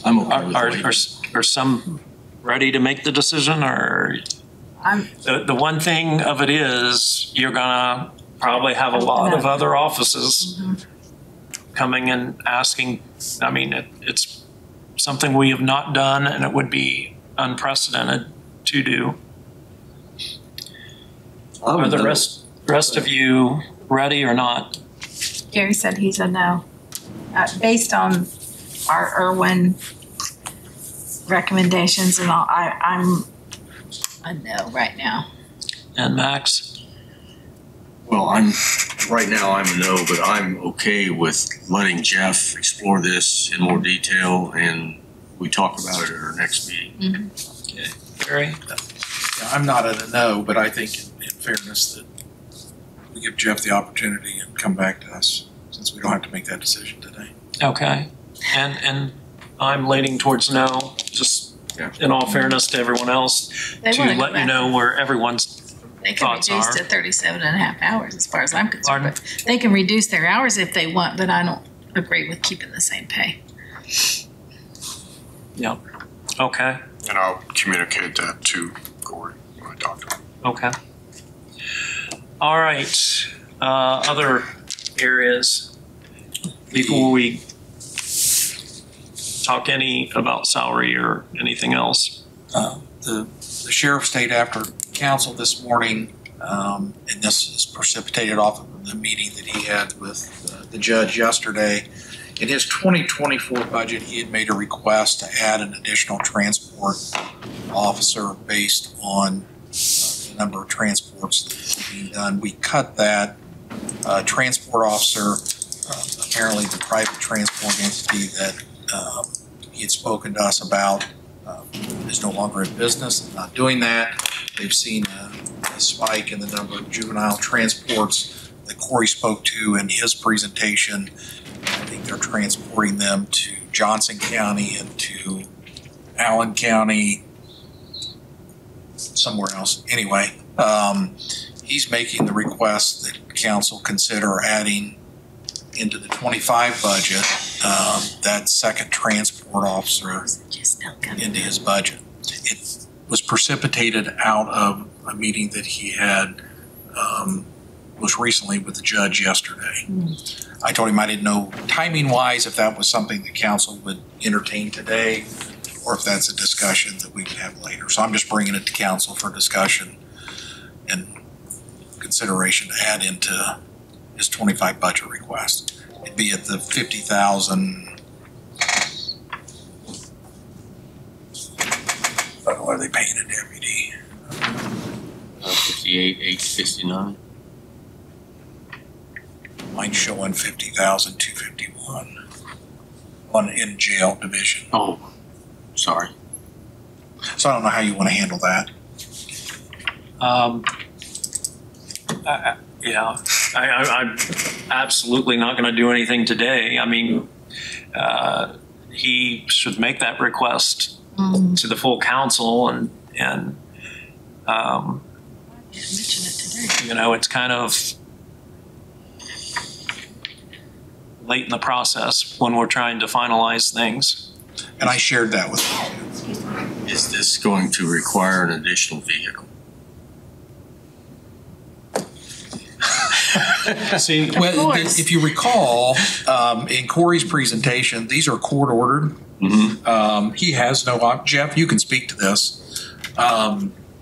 okay with waiting. Are some ready to make the decision, or? The one thing of it is you're gonna probably have a lot of other offices coming and asking. I mean, it's something we have not done, and it would be unprecedented to do. Are the rest of you ready or not? Gary said he's a no. Based on our Irwin recommendations and all, I'm a no right now. And Max? Well, right now I'm a no, but I'm okay with letting Jeff explore this in more detail, and we talk about it at our next meeting. Okay. Barry? Yeah, I'm not at a no, but I think in fairness that we give Jeff the opportunity and come back to us, since we don't have to make that decision today. Okay. And I'm leaning towards no, just in all fairness to everyone else, to let you know where everyone's They can thoughts reduce are. to 37.5 hours as far as I'm concerned. Pardon? But they can reduce their hours if they want, but I don't agree with keeping the same pay. Yep. Okay. And I'll communicate that to Corey when I talk to him. Okay. All right. Other areas before we talk any about salary or anything else. The sheriff stayed after council this morning, and this is precipitated off of the meeting that he had with the judge yesterday. In his 2024 budget, he had made a request to add an additional transport officer based on the number of transports that were being done. We cut that transport officer. Apparently, the private transport entity that he had spoken to us about is no longer in business, not doing that. They've seen a spike in the number of juvenile transports that Corey spoke to in his presentation. I think they're transporting them to Johnson County and to Allen County, somewhere else. Anyway, he's making the request that council consider adding into the 25 budget that second transport officer into his budget. It was precipitated out of a meeting that he had most recently with the judge yesterday. I told him I didn't know timing wise if that was something the council would entertain today or if that's a discussion that we could have later. So I'm just bringing it to council for discussion and consideration to add into his 25 budget request. It'd be at the 50,000. What are they paying a deputy? 58,869. Mine's showing 50,251 on in jail division. Oh, sorry. So I don't know how you want to handle that. Yeah, I'm absolutely not going to do anything today. I mean, he should make that request to the full council, and you know, it's kind of late in the process when we're trying to finalize things. And I shared that with him. Is this going to require an additional vehicle? See, well, if you recall, in Corey's presentation, these are court ordered. He has no option. Jeff, you can speak to this.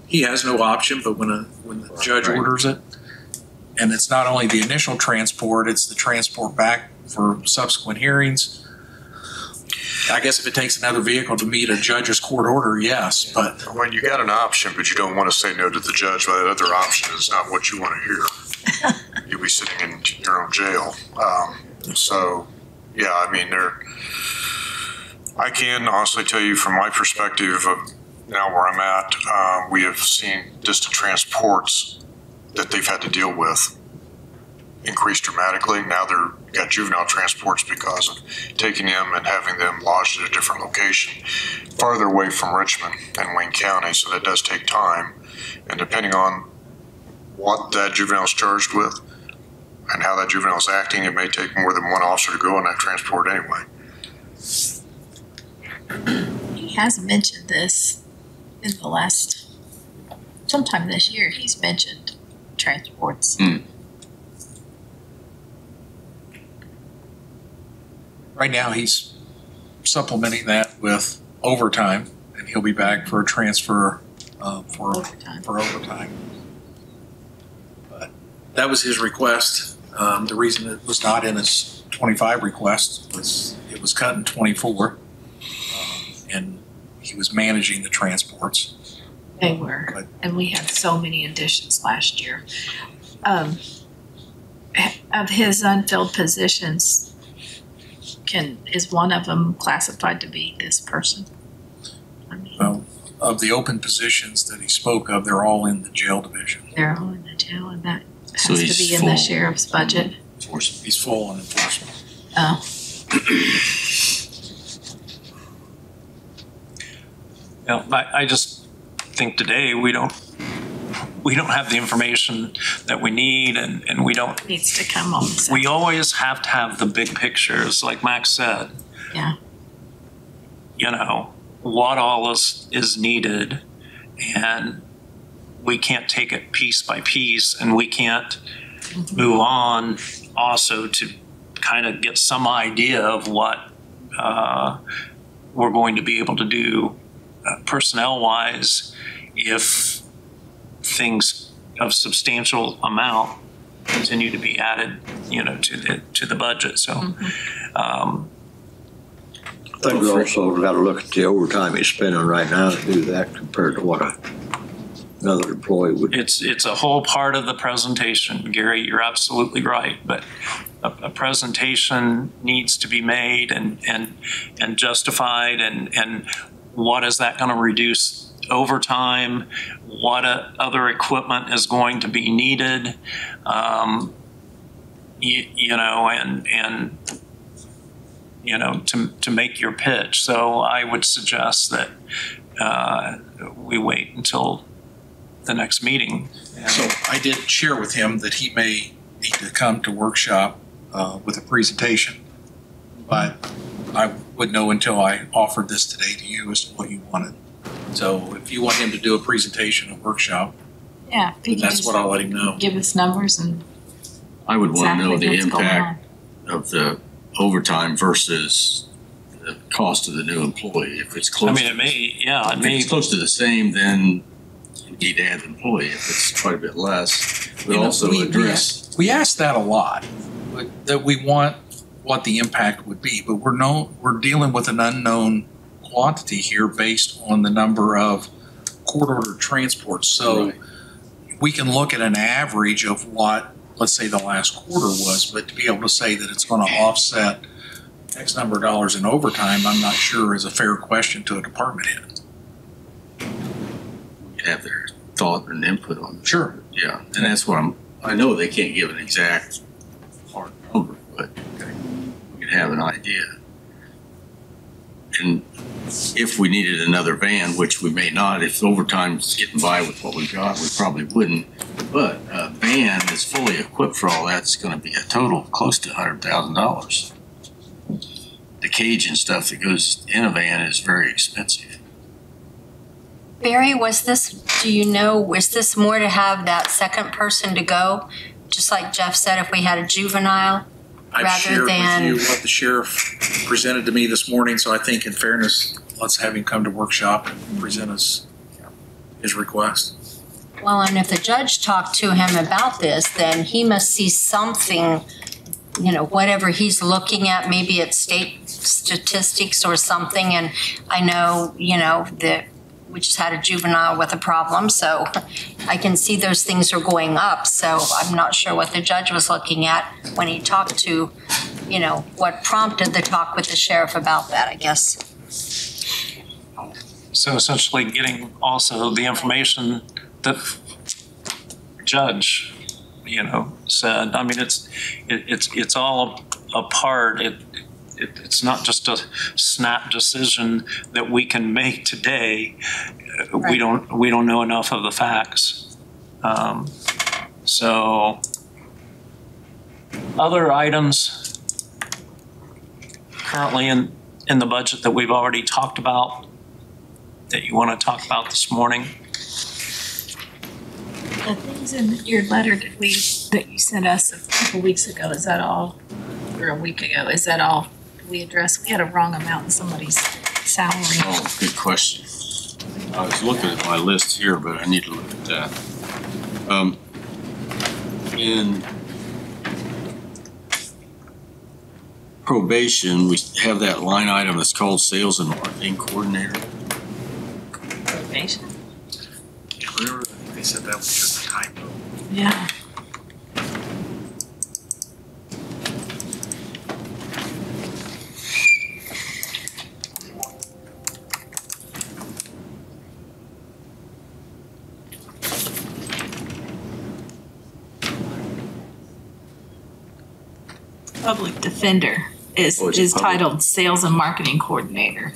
He has no option, but when the judge orders it, and it's not only the initial transport, it's the transport back for subsequent hearings. I guess if it takes another vehicle to meet a judge's court order, yes, but. When you got an option, but you don't want to say no to the judge, but the other option is not what you want to hear. You'll be sitting in your own jail. So, yeah, I mean, I can honestly tell you from my perspective of now where I'm at, we have seen distant transports that they've had to deal with increase dramatically. Now they're got juvenile transports because of taking them and having them lodged at a different location farther away from Richmond and Wayne County. So that does take time. And depending on what that juvenile is charged with and how that juvenile is acting, it may take more than one officer to go on that transport anyway. He has mentioned this in the last, sometime this year, he's mentioned transports. Right now, he's supplementing that with overtime, and he'll be back for a transfer for overtime. But that was his request. The reason it was not in his 25 request was it was cut in 24, and he was managing the transports. They were, and we had so many additions last year. Of his unfilled positions, is one of them classified to be this person? I mean, Well, of the open positions that he spoke of, they're all in the jail division. they're all in the jail, and that So has to he's be in the full. sheriff's budget. He's full on enforcement. Oh, you know, I just think today we don't have the information that we need, and we don't. needs to come on. We always have to have the big pictures, like Max said. Yeah. You know, what all is needed, and we can't take it piece by piece, and we can't move on also to kind of get some idea of what we're going to be able to do personnel-wise if things of substantial amount continue to be added, to the budget. So, I think we also got to look at the overtime he's spending right now to do that compared to what another employee would. It's a whole part of the presentation, Gary. You're absolutely right, but a presentation needs to be made and justified, and what is that going to reduce overtime? What other equipment is going to be needed? To make your pitch. So I would suggest that we wait until the next meeting. So I did share with him that he may need to come to workshop with a presentation, but I would know until I offered this today to you as to what you wanted. So if you want him to do a presentation, a workshop, Yeah. that's what I'll let him know. Give us numbers and. I would want to know exactly the what's going impact of the overtime versus the cost of the new employee. If it's close, It may. if it's close to the same, then you need to add the employee. If it's quite a bit less, but also address. We ask that a lot, that we want what the impact would be, but we're dealing with an unknown quantity here based on the number of court ordered transports. So we can look at an average of what, let's say, the last quarter was, but to be able to say that it's going to offset X number of dollars in overtime, I'm not sure is a fair question to a department head. Have their thought and input on it. Sure. Yeah, and that's what I know they can't give an exact hard number, but we can have an idea. And if we needed another van, which we may not, if overtime's getting by with what we've got, we probably wouldn't. But a van that's fully equipped for all that's going to be a total of close to $100,000. The cage and stuff that goes in a van is very expensive. Barry, was this more to have that second person to go? Just like Jeff said, if we had a juvenile, I've rather shared than. with you what the sheriff presented to me this morning, so I think in fairness, let's have him come to workshop and present us his request. Well, and if the judge talked to him about this, then he must see something, whatever he's looking at, maybe it's state statistics or something. And I know, that we just had a juvenile with a problem, so I can see those things are going up. So I'm not sure what the judge was looking at when he talked to, what prompted the talk with the sheriff about that, I guess. So essentially getting also the information that judge, said. It's all a part. It's not just a snap decision that we can make today. Right. We don't know enough of the facts. So other items currently in the budget that we've already talked about that you want to talk about this morning? The things in your letter that you sent us a couple weeks ago, is that all, or a week ago, is that all we addressed? We had a wrong amount in somebody's salary. Oh, good question. I was looking at my list here, but I need to look at that. In probation, we have that line item that's called sales and marketing coordinator. Probation? Remember, they said that was just a typo. Yeah. Public defender is titled Sales and Marketing Coordinator.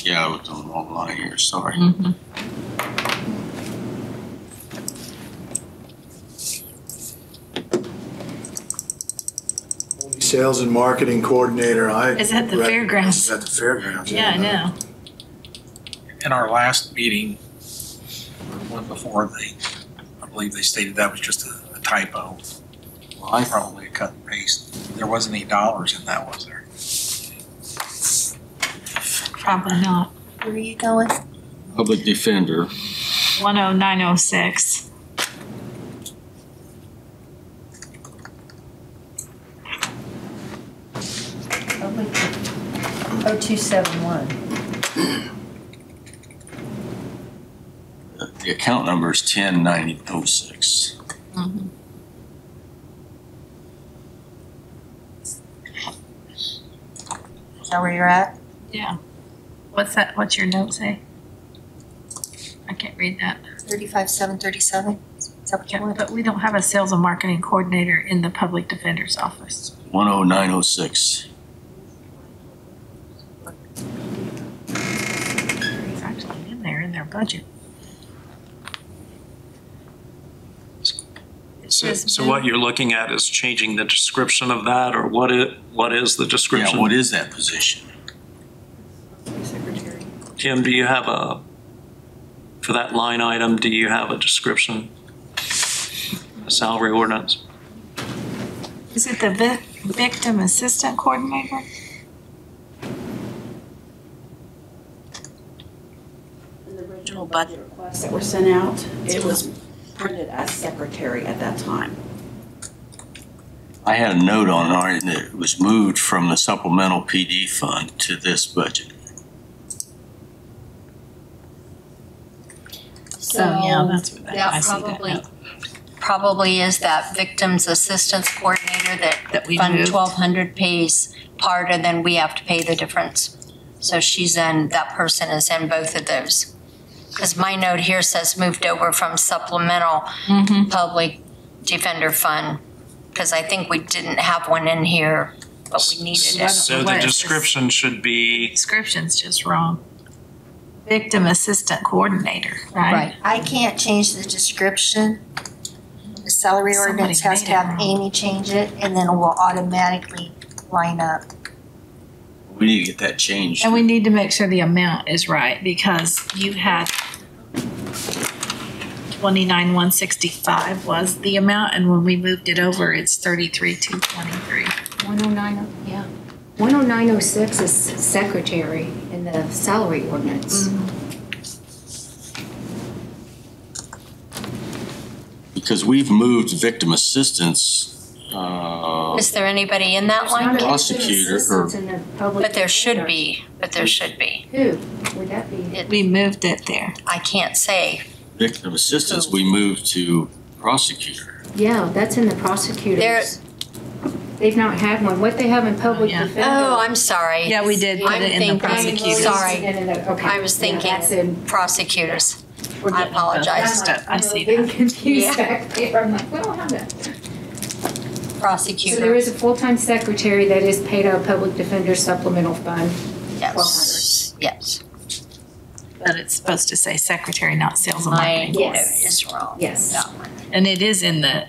Yeah, I looked on the wrong line here, sorry. Mm-hmm. Sales and marketing coordinator, Is at the fairgrounds. Is at the fairgrounds. Yeah, I know. In our last meeting, or one before, I believe they stated that was just a typo. Well, probably a cut and paste. There wasn't any dollars in that, was there? Probably not. Where are you going? Public defender, 10906. Public, 0271. the account number is 109006. Is that where you're at? Yeah. What's that? What's your note say? I can't read that. 35737? Is that what you Yeah, want? but we don't have a sales and marketing coordinator in the public defender's office. 10906. It's actually in there in their budget. So what you're looking at is changing the description of that, or what is the description? Yeah, what is that position? Secretary. Kim, do you have for that line item, do you have a description? A salary ordinance? Is it the victim assistant coordinator? In the original budget requests that were sent out, it was printed as secretary at that time. I had a note on ours that it was moved from the supplemental PD fund to this budget. So yeah, that's what I that see that probably, now. probably is that victims assistance coordinator That we Fund moved. 1200 pays part and then we have to pay the difference. So that person is in both of those. Because my note here says moved over from supplemental public defender fund. Because I think we didn't have one in here, but we needed it. So the What is this? description should be, Description's just wrong. Victim assistant coordinator, right? Right. I can't change the description. The salary Somebody ordinance has made to it have wrong. Amy change it, and then it will automatically line up. We need to get that changed. And we need to make sure the amount is right because you had 29,165 was the amount, and when we moved it over, it's 33,223. 109, yeah. 10906 is secretary in the salary ordinance. Because we've moved victim assistance, Is there anybody in that There's not line? a victim Prosecutor, assistance in the public But there should defender. be, but there should be. Who would that be? We moved it there. I can't say. victim assistance, we moved to prosecutor. Yeah, that's in the prosecutors. They've not had one. What they have in public yeah. defender. Oh, I'm sorry. Yeah, we did put I'm it in the thinking- prosecutors. Sorry. Okay. I was Yeah, that's thinking in- prosecutors. we're I getting- apologize. I see I'm getting that. confused Yeah. back there. I'm like, we don't have that. So there Prosecutor, is a full-time secretary that is paid out of public defender supplemental fund. yes, yes. But it's supposed to say secretary, not sales and My marketing. note Yes. is wrong. Yes. That one. And it is in the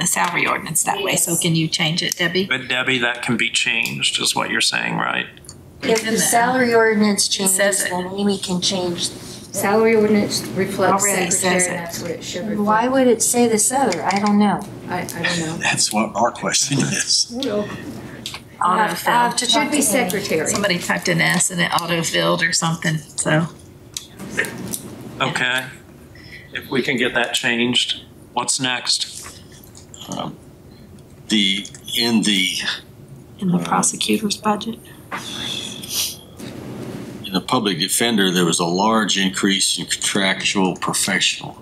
salary ordinance that way, so Yes. can you change it, Debbie? but Debbie, that can be changed, is what you're saying, right? If in the there. salary ordinance says changes, it. then Amy can change. Salary ordinance reflects Already says secretary, it. that's what it should reflect. Why would it say this other? I don't know. I don't know. That's what our question is. I'll have Autofill. to It talk should be to Amy. secretary. Somebody typed an S and it auto-filled or something, so. Okay. If we can get that changed, what's next? In In the prosecutor's budget? the public defender, there was a large increase in contractual professional.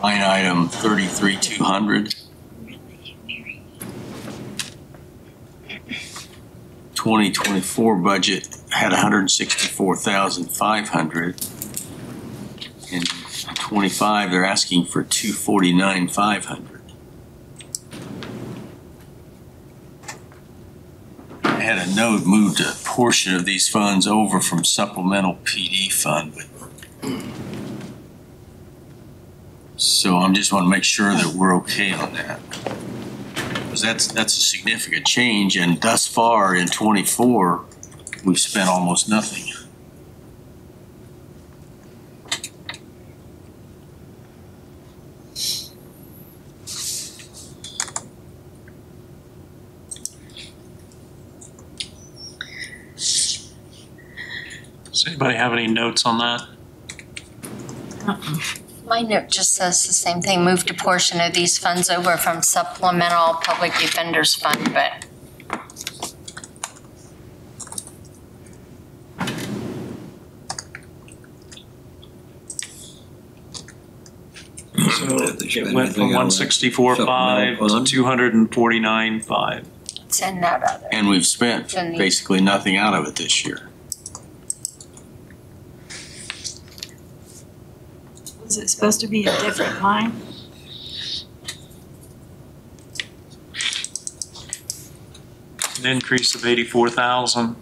Line item 33,200. 2024 budget had 164,500. In 25, they're asking for 249,500. I had a note moved a portion of these funds over from supplemental PD fund, but so I'm just want to make sure that we're okay on that. Because that's a significant change, and thus far in 24, we've spent almost nothing. Does anybody have any notes on that? My note just says the same thing, moved a portion of these funds over from supplemental public defenders fund, but So it went from 164.5 to 249.5. it's in that other. And we've spent It's in the- basically nothing out of it this year. Was it supposed to be a different line? An increase of 84,000.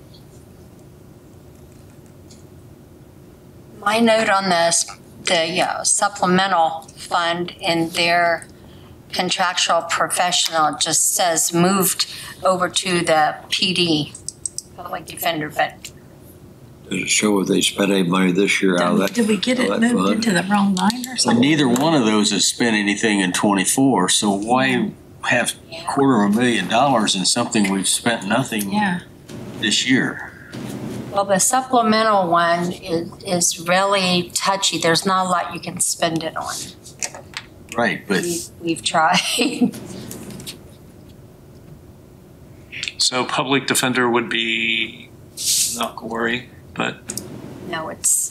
My note on this, the supplemental fund in their contractual professional just says moved over to the PD, public defender, but Does it show if they spent any money this year out of that? Did we get it out of that moved fund? into the wrong line or But something? neither one of those has spent anything in '24, so why have $250,000 in something we've spent nothing Yeah. this year? well, the supplemental one is really touchy. There's not a lot you can spend it on. Right, but We've tried. So public defender would be not Corey, but No, it's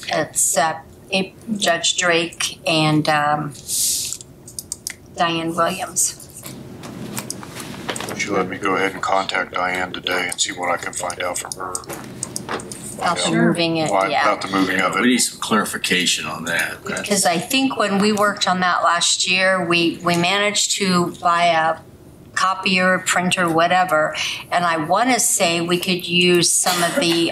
Judge Drake and Diane Williams. Would you let me go ahead and contact Diane today and see what I can find out from her? About the moving it, Why- yeah. About the moving of we it. need some clarification on that. Because I think when we worked on that last year, we managed to buy a copier, printer, whatever. And I want to say we could use some of the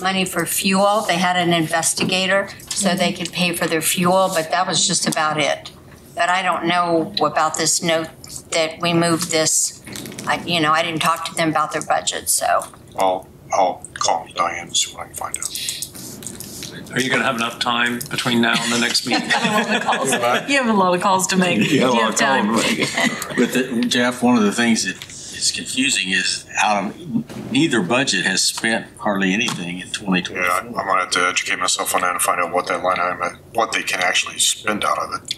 money for fuel. They had an investigator, so they could pay for their fuel, but that was just about it. But I don't know about this note that we moved this. I didn't talk to them about their budget, so. I'll call Diane and see what I can find out. are you going to have enough time between now and the next meeting? You have a lot of calls to make. Do you have time? But Jeff, one of the things that is confusing is neither budget has spent hardly anything in 2024. Yeah, I'm gonna have to educate myself on that and find out what that line item, what they can actually spend out of it.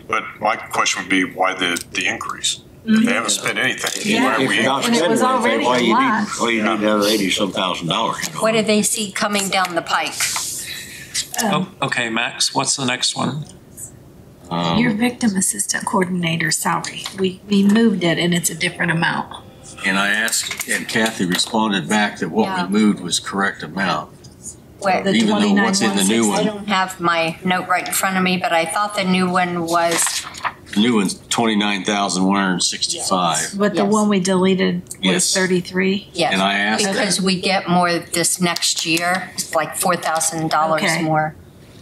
But my question would be, why the increase? If they haven't spent anything, why are If we? you're not And it spending was already anything, why a you lot. need another $80-some thousand? What do they see coming down the pike? Oh, okay, Max, what's the next one? Your victim assistant coordinator salary, we moved it and it's a different amount. And I asked, and Kathy responded back that what Yeah. we moved was correct amount. Where, The Even though what's in the new I one, don't have my note right in front of me, but I thought the new one was, the new one's 29,165. But the Yes. one we deleted was Yes. 33. yes. And I asked, Because we get more this next year, it's like $4,000 Okay. more.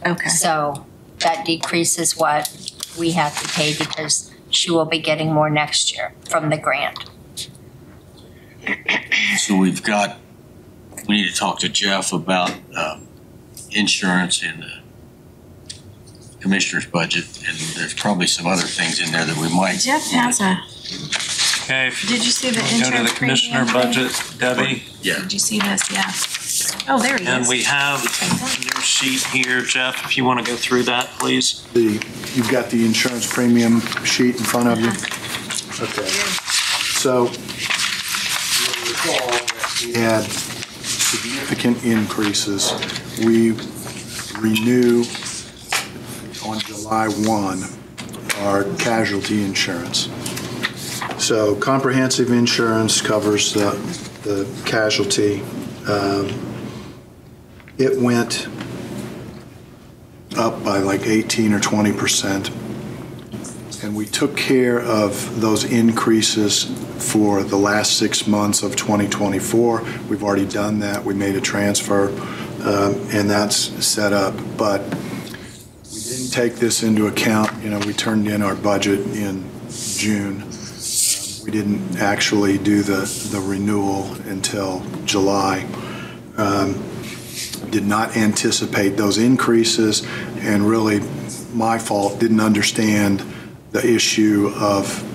Okay. So that decreases what we have to pay because she will be getting more next year from the grant. so we need to talk to Jeff about insurance in the commissioner's budget, and there's probably some other things in there that we might. Jeff has a, Okay, did you see the go to insurance the commissioner premium thing? budget, Debbie. Yeah. Did you see this? Yeah. Oh, there he And is. we have a new sheet here, Jeff, if you want to go through that, please. You've got the insurance premium sheet in front of you? Okay. So you'll recall that we had significant increases. We renew on July 1 our casualty insurance. So comprehensive insurance covers the casualty. It went up by like 18 or 20%. And we took care of those increases for the last 6 months of 2024. We've already done that. We made a transfer, and that's set up. But we didn't take this into account. We turned in our budget in June. We didn't actually do the renewal until July. Did not anticipate those increases, and really my fault, didn't understand the issue of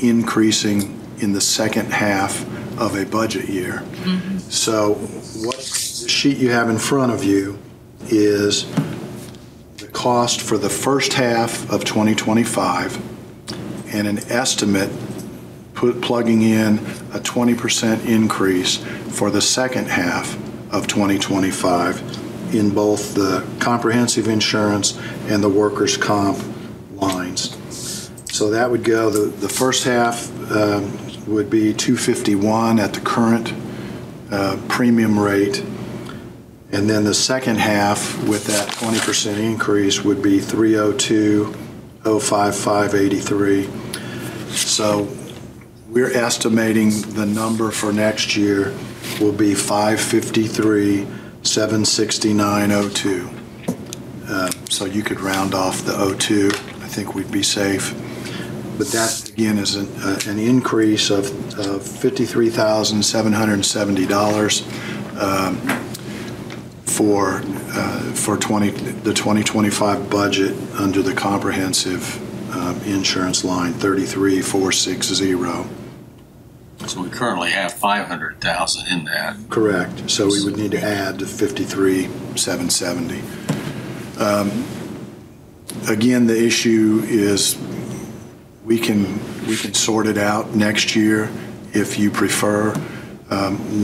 increasing in the second half of a budget year. So what the sheet you have in front of you is the cost for the first half of 2025 and an estimate plugging in a 20% increase for the second half of 2025 in both the comprehensive insurance and the workers' comp lines. So that would go, the first half would be $251 at the current premium rate. And then the second half with that 20% increase would be $302,055.83. So we're estimating the number for next year will be $553,769.02. So you could round off the 02. I think we'd be safe. But that, again, is an increase of $53,770 for the 2025 budget under the comprehensive insurance line 33460. So we currently have 500,000 in that. Correct. So we would need to add the 53,770. Again, the issue is we can sort it out next year if you prefer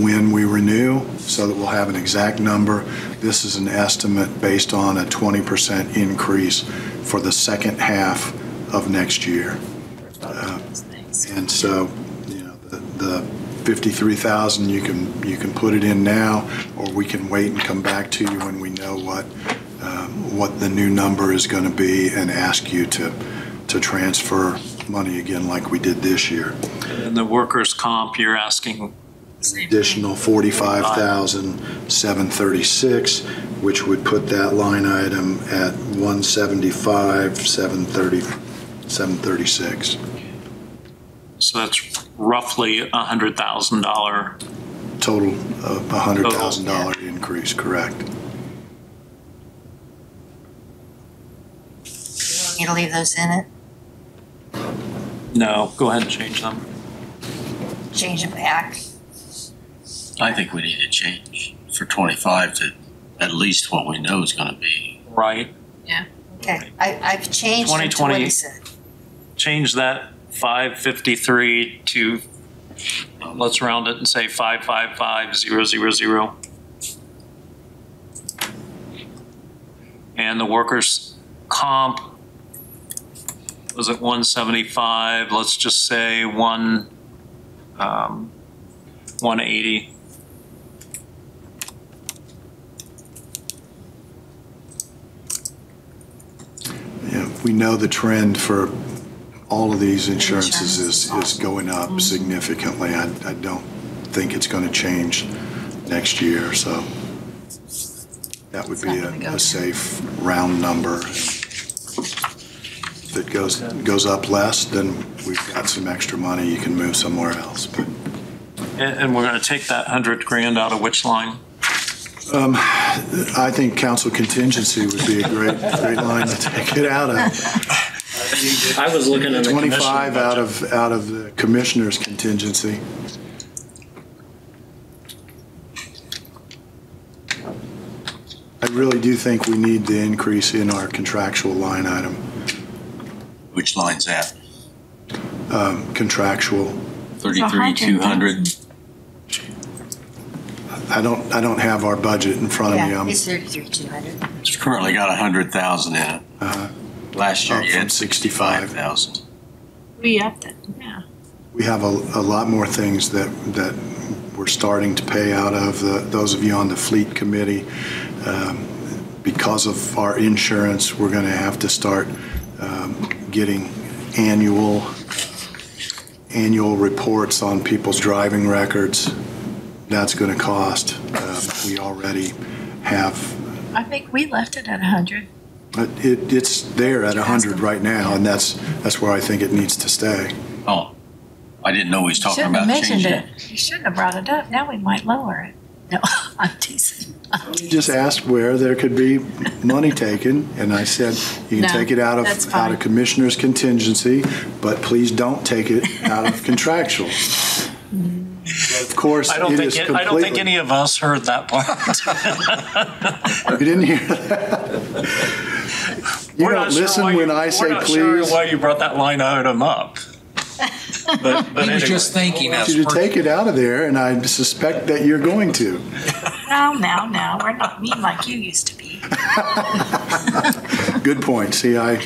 when we renew, so that we'll have an exact number. This is an estimate based on a 20% increase for the second half of next year. And so, you know, the 53,000, you can put it in now, or we can wait and come back to you when we know what the new number is going to be and ask you to transfer money again like we did this year. And the workers' comp, you're asking Additional 45,736, which would put that line item at 175,736. So that's roughly $100,000 Total of $100,000 increase, correct. You want me to leave those in it? No, go ahead and change them. Change it back? I think we need to change for 25 to at least what we know is going to be. Right. Okay, I've changed it to what 2020. he said. Change that 553 to, let's round it and say 555,000. And the workers' comp was at 175. Let's just say 180. Yeah, we know the trend for all of these insurances is going up significantly. I don't think it's going to change next year, so that would be a safe round number. If it goes up less, then we've got some extra money you can move somewhere else. But And we're going to take that $100,000 out of which line? I think council contingency would be a great line to take it out of. I was looking at the 25 out of the commissioner's contingency. I really do think we need the increase in our contractual line item. Which line's that? Contractual. 33,200. I don't have our budget in front of me. Yeah, it's 33,200. It's currently got 100,000 in it. Last year Up you from had 65,000. We upped it, yeah. We have a lot more things that we're starting to pay out of. Those of you on the fleet committee, because of our insurance, we're going to have to start getting annual reports on people's driving records. That's going to cost. We already have. I think we left it at 100. It's there at 100 right now, and that's where I think it needs to stay. Oh, I didn't know he was talking Shouldn't have about mentioned changing it. You shouldn't have brought it up. Now we might lower it. No, I'm teasing. You just asked where there could be money taken, and I said you can No, take it out that's of fine. commissioner's contingency, but please don't take it out of contractual. Of course, I don't it think is I don't think completely. any of us heard that part. You didn't hear that? You don't listen when I say We're not sure please. why you brought that line item up. But He was anyway. just thanking I us. want you to take it out of there, and I suspect that you're going to. No, we're not mean like you used to be. Good point. See, I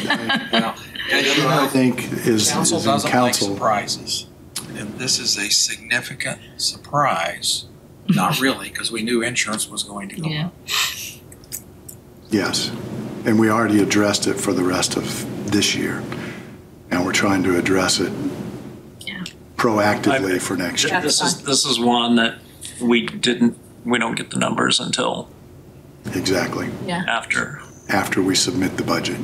think is Council in doesn't like council. surprises, and this is a significant surprise. Not really, because we knew insurance was going to go up. Yes, and we already addressed it for the rest of this year, and we're trying to address it proactively for next year. This is one that we don't get the numbers until Exactly. after. After we submit the budget.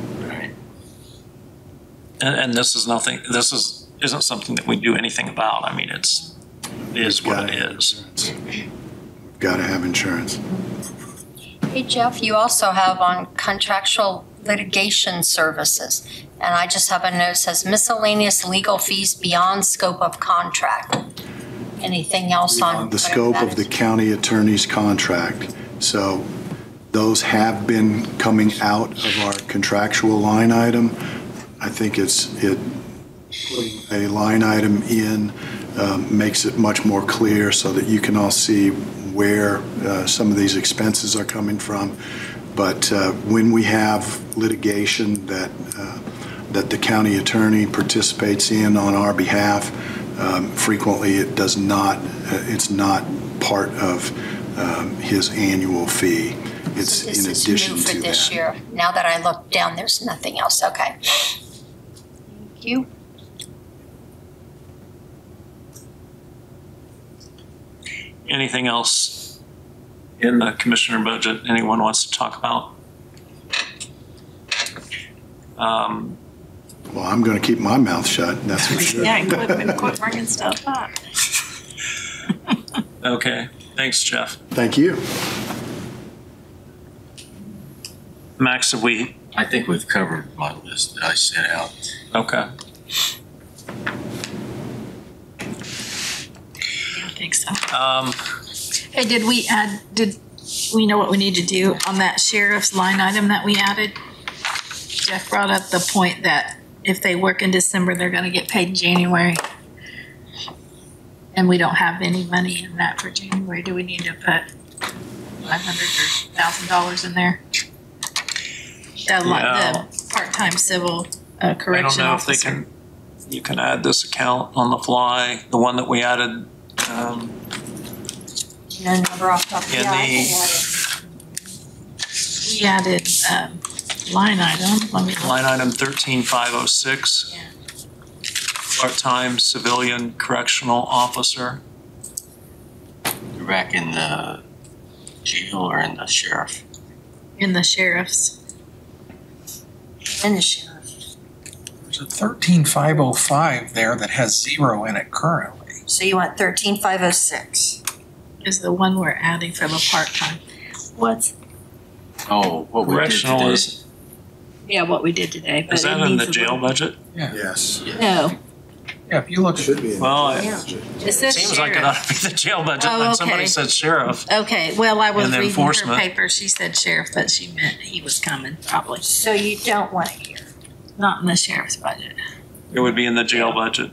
And this isn't something that we do anything about. I mean, it is what it is. We've got to have insurance. Hey, Jeff, you also have on contractual litigation services. And I just have a note that says miscellaneous legal fees beyond scope of contract. Anything else on? The scope of the county attorney's contract. So those have been coming out of our contractual line item. I think putting a line item in makes it much more clear so that you can all see where some of these expenses are coming from. But when we have litigation that the county attorney participates in on our behalf, frequently it's not part of his annual fee. It's in addition to that. This is new for this year. Now that I look down, there's nothing else. Okay. Thank you. Anything else in the commissioner budget anyone wants to talk about? Well, I'm going to keep my mouth shut, that's for sure. Yeah, quit bringing stuff up. Okay, thanks, Jeff. Thank you. Max, have we? I think we've covered my list that I sent out. Okay. I think so. Um, Hey, did we know what we need to do on that sheriff's line item that we added? Jeff brought up the point that if they work in December, they're gonna get paid in January. And we don't have any money in that for January. Do we need to put $500 or $1,000 in there? The part-time civil correction I don't know if officer. you can add this account on the fly, the one that we added No number off the top of in your head. We added line item. Let me look. line item 13506. Part-time civilian correctional officer. You're back in the jail or in the sheriff? In the sheriff's. And the sheriff. There's a 13505 there that has 0 in it currently. So you want 13506. Is the one we're adding for the part-time. What's? Oh, what we did Correctional today. Yeah, what we did today. But Is that in the jail budget? Yes. No. Yeah, if you look at Should be in Well, the it budget. It says seems like it ought to be the jail budget, Oh, but okay. somebody said sheriff. Okay, well, I was And the reading her enforcement. paper. She said sheriff, but she meant he was coming probably. So you don't want it here. Not in the sheriff's budget. It would be in the jail budget.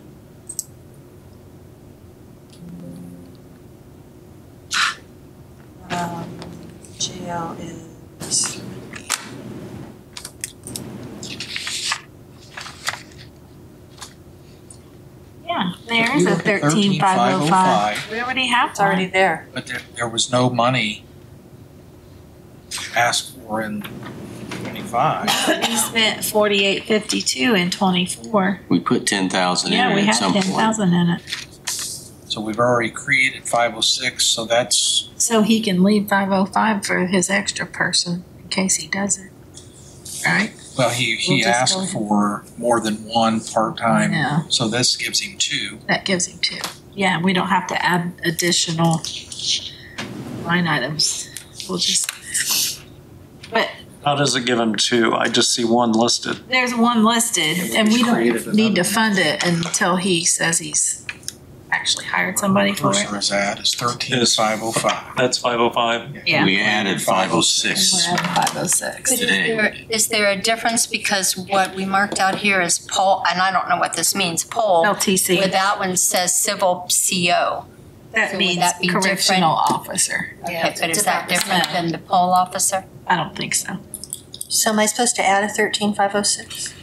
Jail is. Yeah, there If is you a look at 13505. We already have It's already one. there. But there was no money asked for in 25. We spent 4852 in 24. We put 10,000 in Yeah, we it had at some point. 10,000 in it. So we've already created 506, so that's, So he can leave 505 for his extra person in case he does it. Right? well, We'll he just go asked ahead. for more than one part-time. Yeah. So this gives him 2. That gives him 2. Yeah, we don't have to add additional line items. We'll just, but How does it give him 2? I just see 1 listed. there's one listed and we don't need to fund it until he says he's actually hired somebody for Person it. is at is 13,505. That's 505. Yeah. We added 506 We're at 506. But today. is there a difference because what we marked out here is poll, and I don't know what this means, poll. LTC. Where that one says civil CO. That So would means that be correctional officer. Okay, but is that different than the poll officer? I don't think so. So am I supposed to add a 13,506?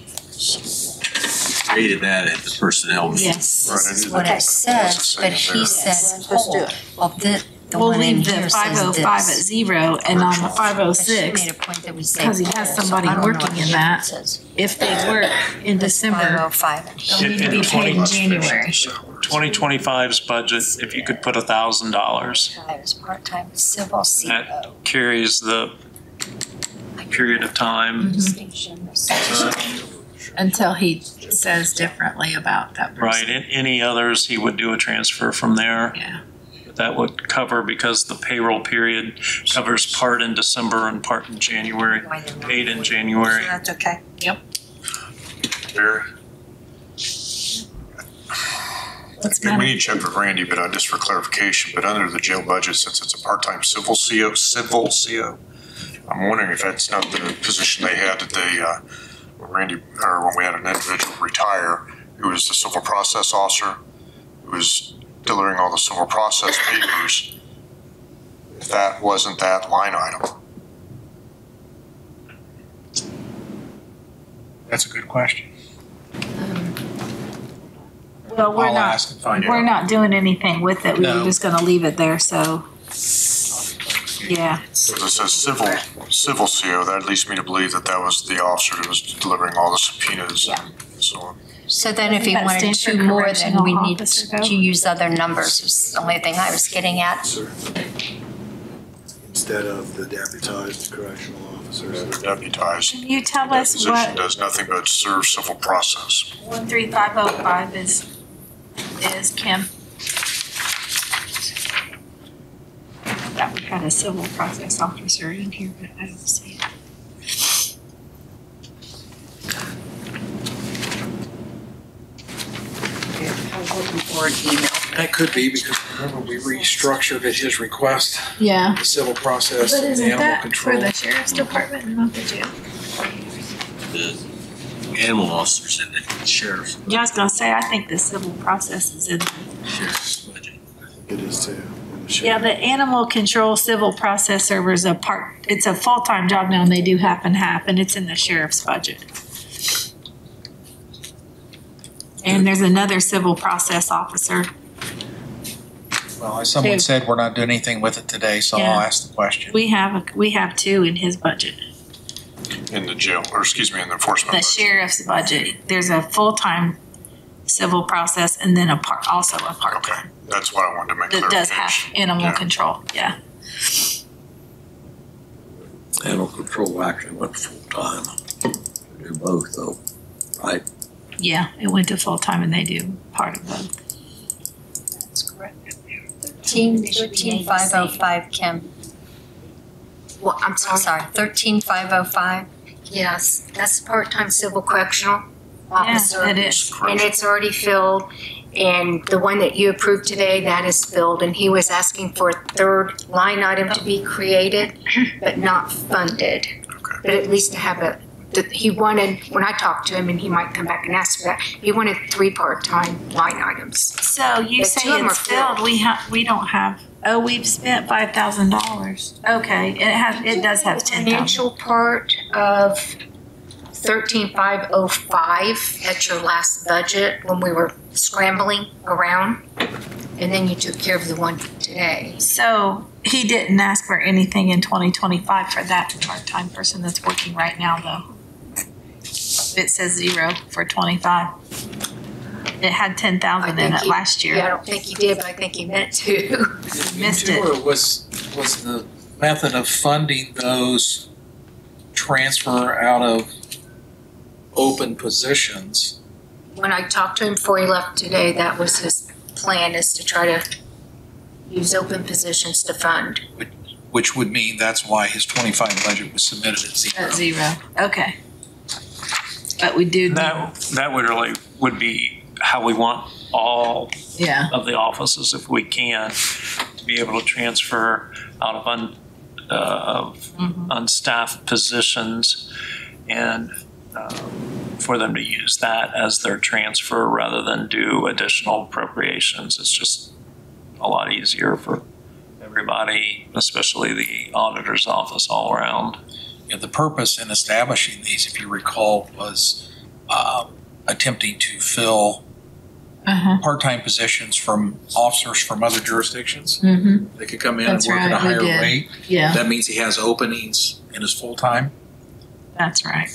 Created that at the personnel meeting. Yes, Right, this I is knew what that. it says, It's the but same he there. said Supposed to do poll. it. Well, the We'll one in leave the here says 505 at this. 0 and on the But she 506, made a point that we say because he has poll, so somebody I don't know working what the in that. difference is. if they work in December, 505 in here. they need to be paid in January. 2025's budget, if you could put $1,000, As part-time civil CO. that carries the period of time. Distinction. Until he says differently about that person. Right, any others, he would do a transfer from there. Yeah. That would cover, because the payroll period covers part in December and part in January, paid in January. That's okay. Barry? What's We need to check with Randy, but just for clarification, but under the jail budget, since it's a part-time civil CO, I'm wondering if that's not the position they had that they, Randy, or when we had an individual retire, who was the civil process officer, who was delivering all the civil process papers, if that wasn't that line item. That's a good question. Well, we're I'll not, ask and find we're out. not doing anything with it. We were No. just gonna leave it there, so. Yeah. So it says civil CO, that leads me to believe that that was the officer who was delivering all the subpoenas and so on. So then if he That wanted stands for two more, then correctional we need officer, though. to use other numbers, is the only thing I was getting at. Instead of the deputized correctional officers. They're deputized. Can you tell That us position what does nothing but serve civil process. 13505 is, Kim? That we had a civil process officer in here, but I don't see it. I was looking for an email. That could be because remember we restructured at his request, Yeah. the civil process But and isn't animal that for control. the sheriff's department and not the jail? The animal officers in the sheriff's Yeah, I was gonna say, I think the civil process is in. sheriff's budget. It is too. Yeah, the animal control civil process server is it's a full-time job now and they do half and half and it's in the sheriff's budget. And there's another civil process officer. Well, as someone Two. said, we're not doing anything with it today, so Yeah. I'll ask the question. We have two in his budget. In the jail, or excuse me, in the enforcement The budget. sheriff's budget, there's a full-time civil process and then also a Okay, part-time. that's what I wanted to make That does have clarification. animal Yeah. control, yeah. Animal control actually went full-time. They do both though, right? Yeah, it went to full-time and they do part of both. That's correct. 13505, Kim. Well, I'm sorry. Sorry, 13505. Yes, that's part-time civil correctional officer. Yeah, it is. And it's already filled. And the one that you approved today, that is filled. And he was asking for a third line item to be created, but not funded. But at least to have he wanted, when I talked to him, and he might come back and ask for that, he wanted 3 part-time line items. So you The say two of 'em it's are filled. filled, we don't have, we've spent $5,000. Okay, it does have 10,000. Financial part of 13505 at your last budget when we were scrambling around. And then you took care of the one today. So he didn't ask for anything in 2025 for that part-time person that's working right now though. It says 0 for 25. It had 10,000 in it last year. Yeah, I don't think he did, but I think he meant to. Missed it. Or was the method of funding those transfer out of open positions? When I talked to him before he left today, that was his plan, is to try to use open positions to fund. Which would mean that's why his 25 budget was submitted at 0. At 0, okay. But we do. That would be how we want all Yeah. of the offices if we can, to be able to transfer out of unstaffed positions and for them to use that as their transfer rather than do additional appropriations. It's just a lot easier for everybody, especially the auditor's office all around. Yeah, the purpose in establishing these, if you recall, was attempting to fill part-time positions from officers from other jurisdictions. They could come in That's and work at a right, we higher did. rate. Yeah, That means he has openings in his full-time. that's right.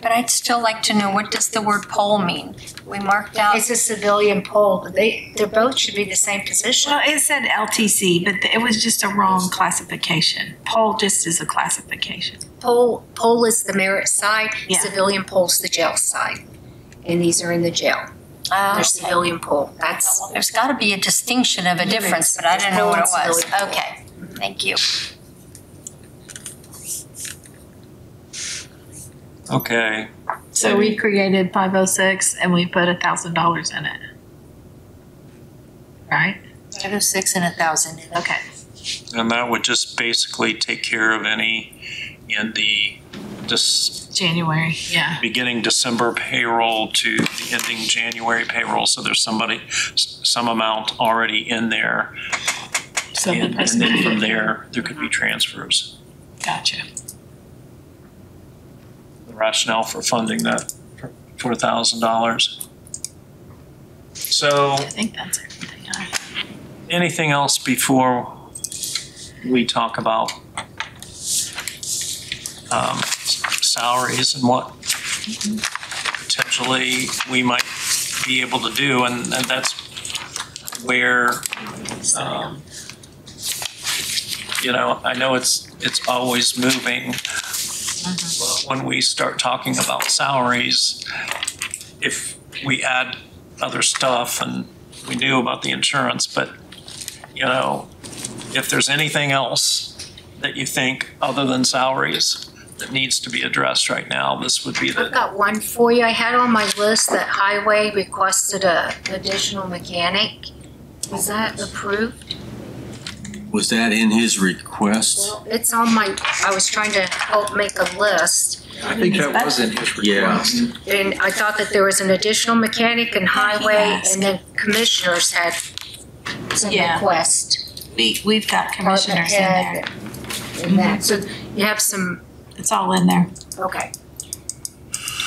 But I'd still like to know, what does the word poll mean? We marked out. It's a civilian poll, but their both should be the same position. Well, it said LTC, but it was just a wrong classification. Poll just is a classification. Poll is the merit side, Yeah. civilian poll's the jail side. And these are in the jail. They're civilian poll. That's, There's got to be a distinction of a difference, but I didn't know what it was. Okay, thank you. Okay, So we created 506 and we put $1,000 in it. Right? 506 and 1,000. Okay. and that would just basically take care of any in the January, yeah. beginning December payroll to the ending January payroll. So there's some amount already in there. So And then from there could be transfers. Gotcha. The rationale for funding that for $1,000. So I think that's everything. anything else before we talk about salaries and what potentially we might be able to do, and that's where I know it's always moving. But when we start talking about salaries, if we add other stuff, and we knew about the insurance, but if there's anything else that you think other than salaries that needs to be addressed right now, this would be I've the, got one for you. I had on my list that highway requested an additional mechanic. Was that approved? Was that in his request? Well, it's on I was trying to help make a list. I think that was in his request. And I thought that there was an additional mechanic in highway, and then commissioners had some requests. We've got commissioners in there. And that, so you have some, It's all in there. okay.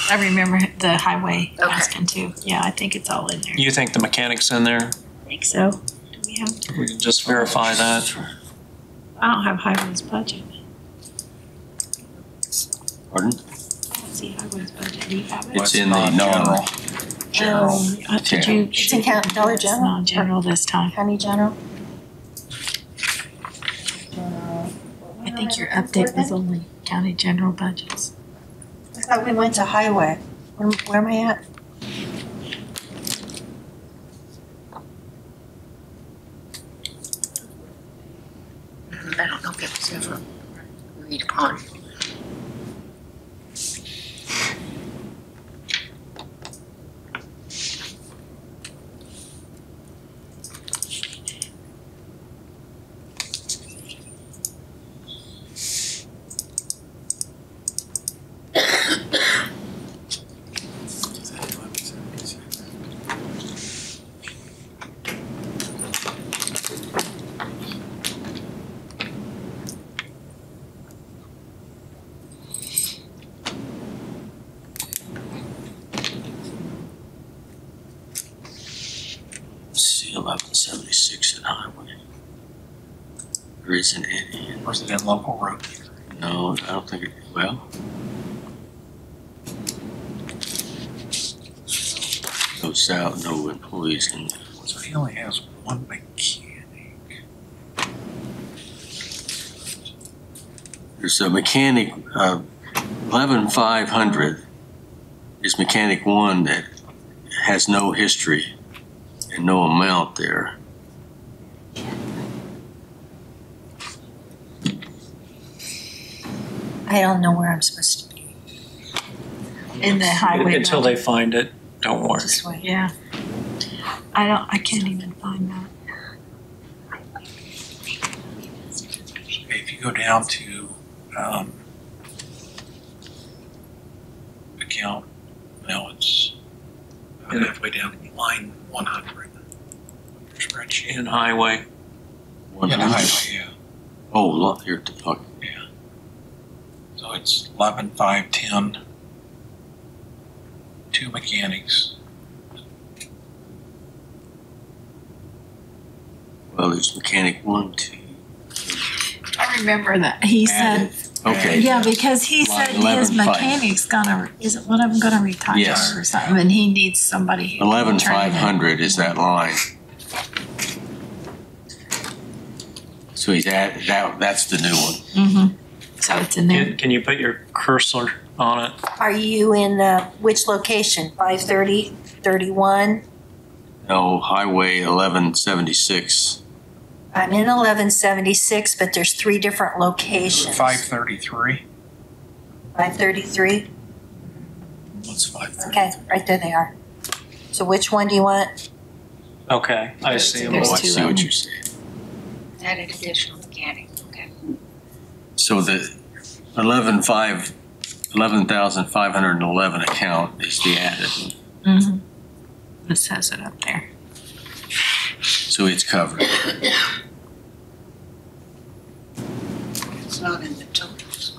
I remember the highway asking too. Yeah, I think it's all in there. you think the mechanic's in there? I think so. Do we have? We can just verify that. I don't have highway's budget. Pardon? I don't see highway's budget. Do you have it? It's in the non-general. Did you? It's in Dollar It's General? non-general this time. County General? I think your update was only county general budgets. I thought we went to highway. Where am I at? I don't know if it was ever agreed upon. See, 1176 at highway. There isn't any. Was it in local road? No, I don't think well. No south, no employees in there. So he only has one mechanic. There's a mechanic, 11,500 is mechanic one that has no history and no amount there. I don't know where I'm supposed to be. In the highway. Until they find it, don't worry. This way. Yeah. I can't even find that. If you go down to, account, now it's halfway down line 100. Spreadsheet. In highway. In highway, yeah. Oh, look, you're talking. Yeah. So it's 11, 5, 10. 2 mechanics. Well, there's mechanic 1, 2. I remember that. He said, Okay. yeah, because he Line said 11, his 5. mechanic's isn't one of them gonna retire Yes. or something, and he needs somebody who can 11,500 is that line. So he's that's the new one. Mm-hmm. So it's in there. Can you put your cursor on it? Are you in which location? 530, 31? No, Highway 1176. I'm in 1176, but there's 3 different locations. 533. 533? What's 533? Okay, right there they are. So which one do you want? Okay, I see them. Oh, I two see of what them. you're saying. Added additional mechanic, okay. So the 11,511 account is the added one. Mm-hmm. It says it up there. So it's covered. It's not in the totals.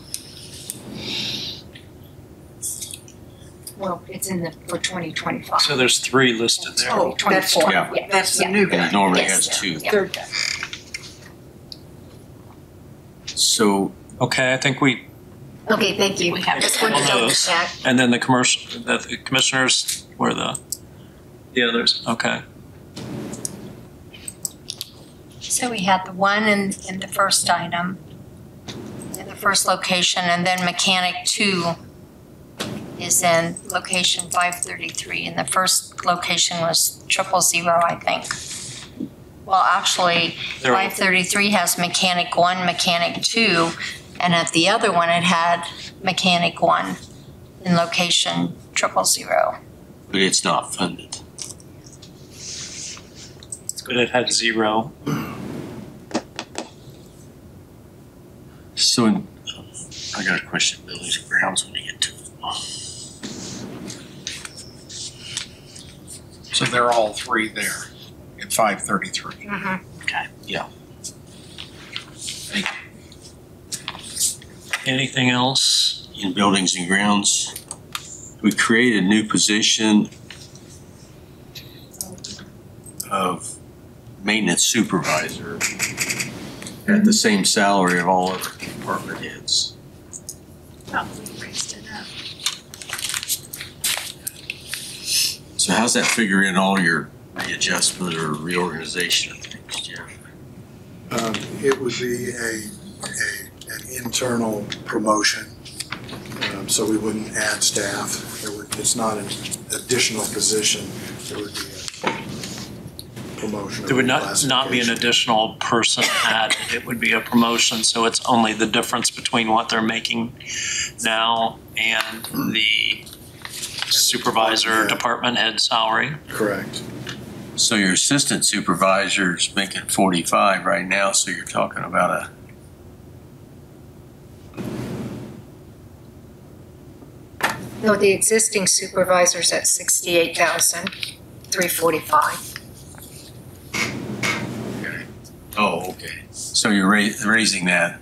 Well, it's in the, for 2025. So there's 3 listed there. Oh, 24. Yeah. That's the new And it normally Yes. has 2. Third guy. So Okay, I think we, Okay, thank you. We have Just wanted to one of double those. check. and then the commissioners were the others. Okay. So we had the one in the first item, in the first location, and then mechanic 2 is in location 533, and the first location was 000, I think. Well, actually, They're all- 533 has mechanic 1, mechanic 2, and at the other one, it had mechanic 1 in location 000. but it's not funded. But it had 0. So I got a question, buildings and grounds, when you get to it. So they're all 3 there in 533. Okay. Yeah. Thank you. Anything else? In buildings and grounds, we created a new position of maintenance supervisor at the same salary of all other department heads. Oh, we raised it up. So how's that figure in all your readjustment or reorganization of things, Jeff? It would be an internal promotion, so we wouldn't add staff. It's not an additional position. There would be a promotion. There would not be an additional person added. It would be a promotion, so it's only the difference between what they're making now and the supervisor, department head salary. Correct. So your assistant supervisor's making 45 right now, so you're talking about a No, the existing supervisor's at 68,345. Oh, okay. So you're raising that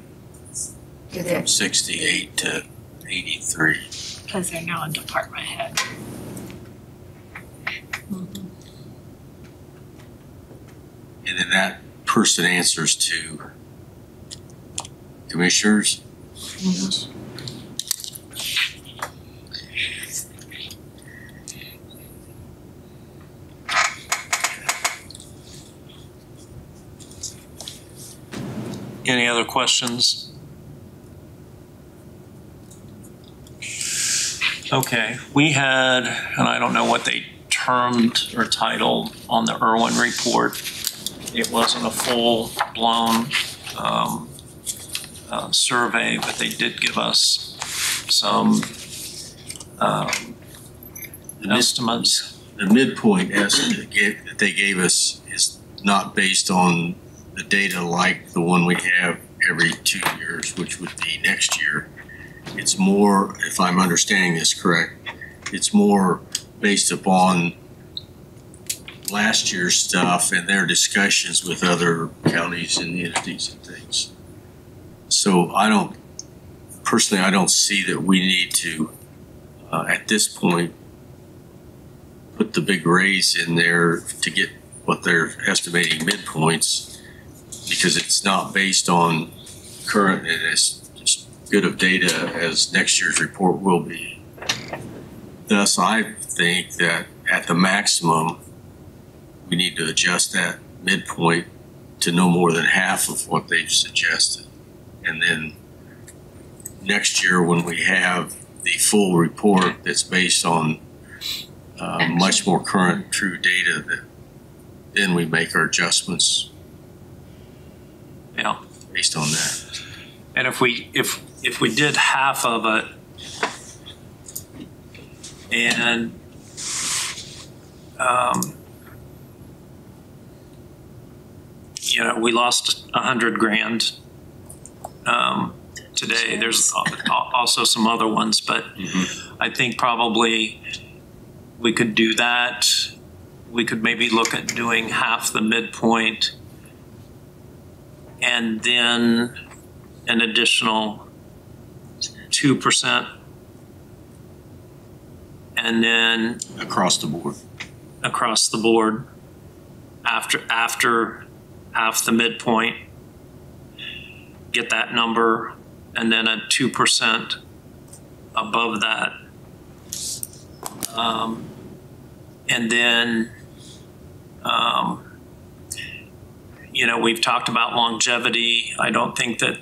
To from the 68 to 83. Because they're now a department head. And then that person answers to commissioners. Yes. Any other questions? Okay, we had, and I don't know what they termed or titled on the Irwin report. It wasn't a full-blown survey, but they did give us some estimates. the midpoint estimate that they gave us is not based on the data like the one we have every 2 years, which would be next year. It's more, if I'm understanding this correct, it's more based upon last year's stuff and their discussions with other counties and entities and things. So I don't see that we need to, at this point, put the big raise in there to get what they're estimating midpoints, because it's not based on current and as good of data as next year's report will be. Thus, I think that at the maximum, we need to adjust that midpoint to no more than half of what they've suggested. And then next year, when we have the full report that's based on much more current, true data, then we make our adjustments. Yeah. Based on that. And if we did half of it, and we lost $100,000 today. There's also some other ones, but I think probably we could do that. We could maybe look at doing half the midpoint and then an additional 2%, and then across the board after half the midpoint, get that number, and then a 2% above that. And then, we've talked about longevity. I don't think that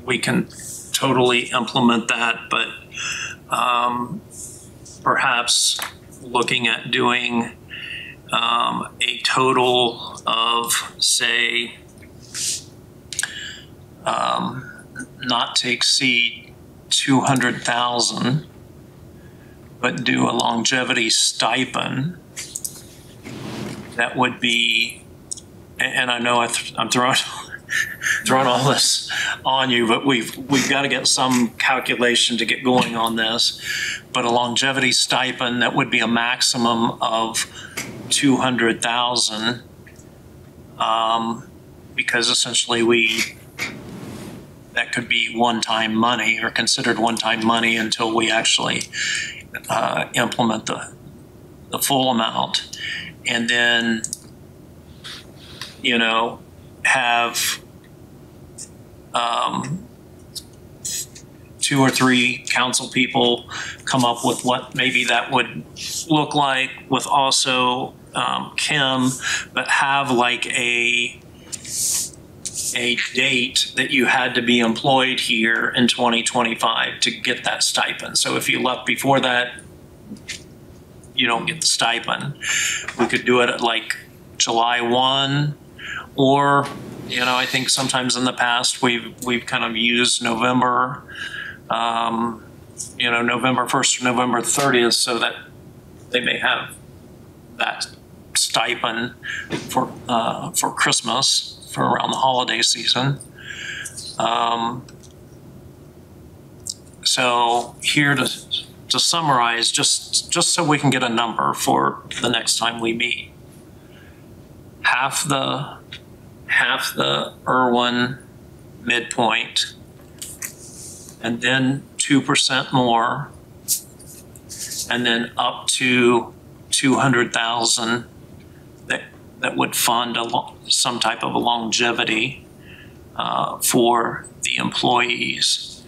we can totally implement that, but perhaps looking at doing a total of, say, not to exceed 200,000, but do a longevity stipend that would be, and I know I'm throwing all this on you, but we've got to get some calculation to get going on this. But a longevity stipend that would be a maximum of 200,000, because essentially that could be one-time money or considered one-time money until we actually implement the full amount, and then have 2 or 3 council people come up with what maybe that would look like, with also Kim, but have like a date that you had to be employed here in 2025 to get that stipend. So if you left before that, you don't get the stipend. We could do it at like July 1, or I think sometimes in the past we've kind of used November, November 1st or November 30th, so that they may have that stipend for Christmas, for around the holiday season. So here to summarize, just so we can get a number for the next time we meet. Half the Irwin midpoint, and then 2% more, and then up to 200,000 that would fund some type of a longevity for the employees.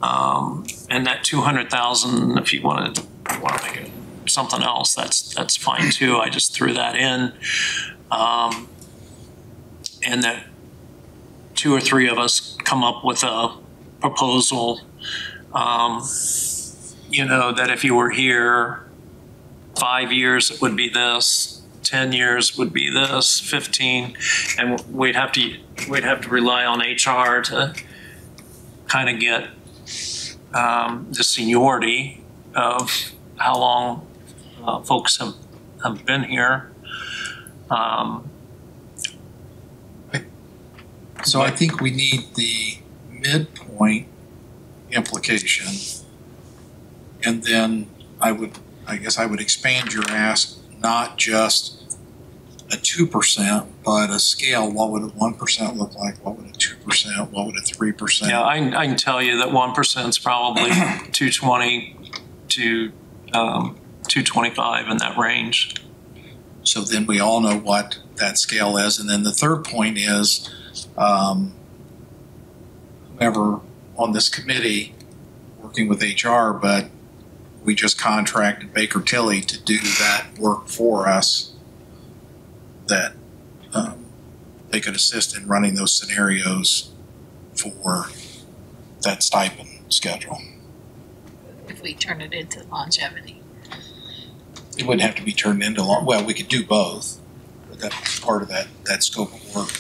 And that 200,000, if you want to make it something else, that's fine too. I just threw that in. And that 2 or 3 of us come up with a proposal, that if you were here 5 years, it would be this, 10 years would be this, 15, and we'd have to rely on HR to kind of get the seniority of how long folks have been here. So I think we need the midpoint implication. And then I guess I would expand your ask, not just a 2%, but a scale. What would a 1% look like? What would a 2%? What would a 3%? Yeah, I can tell you that 1% is probably 220 to 225 in that range. So then we all know what that scale is. And then the third point is, whoever on this committee working with HR, but we just contracted Baker Tilly to do that work for us, that they could assist in running those scenarios for that stipend schedule. If we turn it into longevity. It wouldn't have to be turned into well, we could do both, but that's part of that scope of work.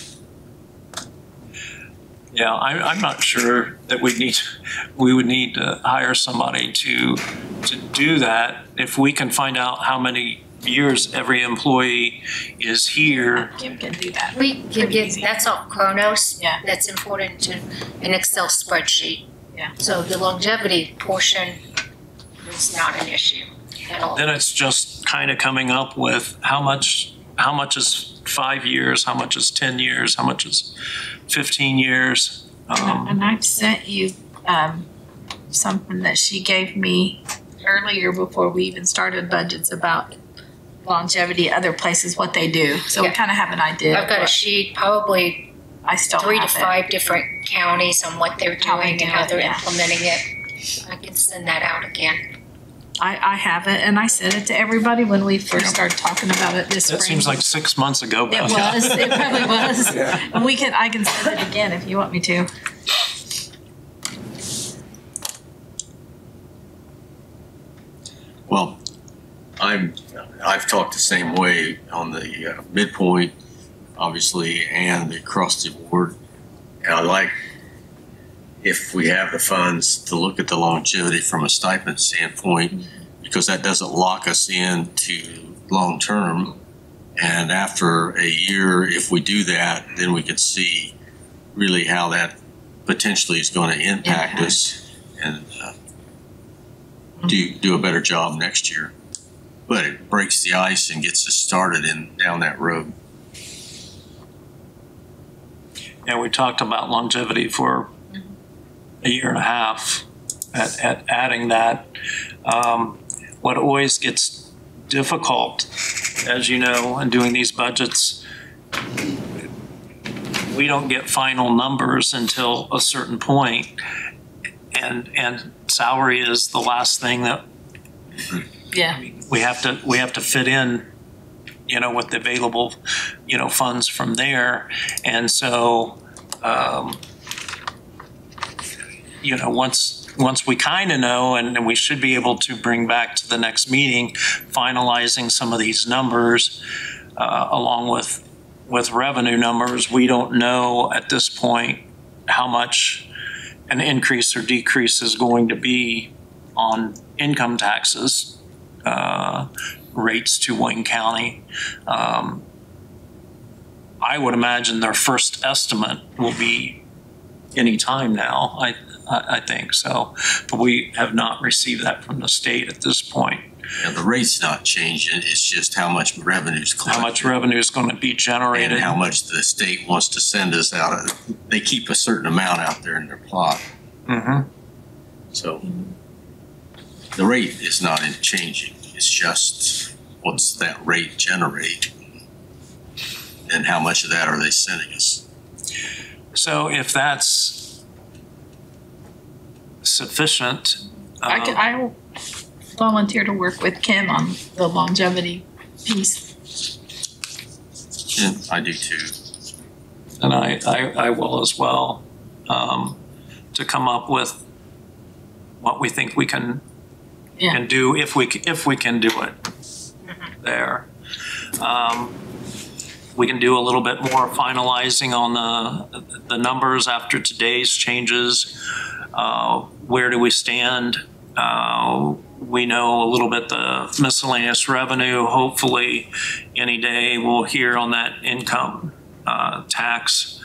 Yeah, I'm not sure that we would need to hire somebody to do that. If we can find out how many years every employee is here. Kim can do that. We can get, that's all Chronos. Yeah. That's important to an Excel spreadsheet. Yeah. So the longevity portion is not an issue at all. Then it's just kind of coming up with how much is 5 years, how much is 10 years, how much is 15 years. And I've sent you something that she gave me earlier before we even started budgets about longevity, other places, what they do. So we kind of have an idea. I've got a sheet, probably I still 3 to have 5 different counties on what they're How they doing do and how it, they're yeah. implementing it. I can send that out again. I have it, and I sent it to everybody when we first started talking about it this spring. That seems like 6 months ago. It was. It probably was. And I can send it again if you want me to. Well, I've talked the same way on the midpoint, obviously, and across the board. And I like, if we have the funds, to look at the longevity from a stipend standpoint, because that doesn't lock us into long term. And after a year, if we do that, then we can see really how that potentially is going to impact us and do a better job next year. But it breaks the ice and gets us started down that road. And we talked about longevity for a year and a half at adding that. What always gets difficult, as you know, in doing these budgets, we don't get final numbers until a certain point, and salary is the last thing that we have to fit in, with the available, funds from there. And so, once we kind of know, and we should be able to bring back to the next meeting, finalizing some of these numbers, along with revenue numbers, we don't know at this point how much an increase or decrease is going to be on income taxes rates to Wayne County. I would imagine their first estimate will be any time now. I think so, but we have not received that from the state at this point. Yeah, the rate's not changing. It's just how much revenue is collected. How much revenue is going to be generated. And how much the state wants to send us out. They keep a certain amount out there in their plot. Mm-hmm. So the rate is not changing. It's just what's that rate generate and how much of that are they sending us. So if that's sufficient, I will volunteer to work with Kim on the longevity piece. Yeah, I do too. And I will as well, to come up with what we think we can do if we can do it there. We can do a little bit more finalizing on the numbers after today's changes. Where do we stand we know a little bit the miscellaneous revenue. Hopefully, any day we'll hear on that income tax,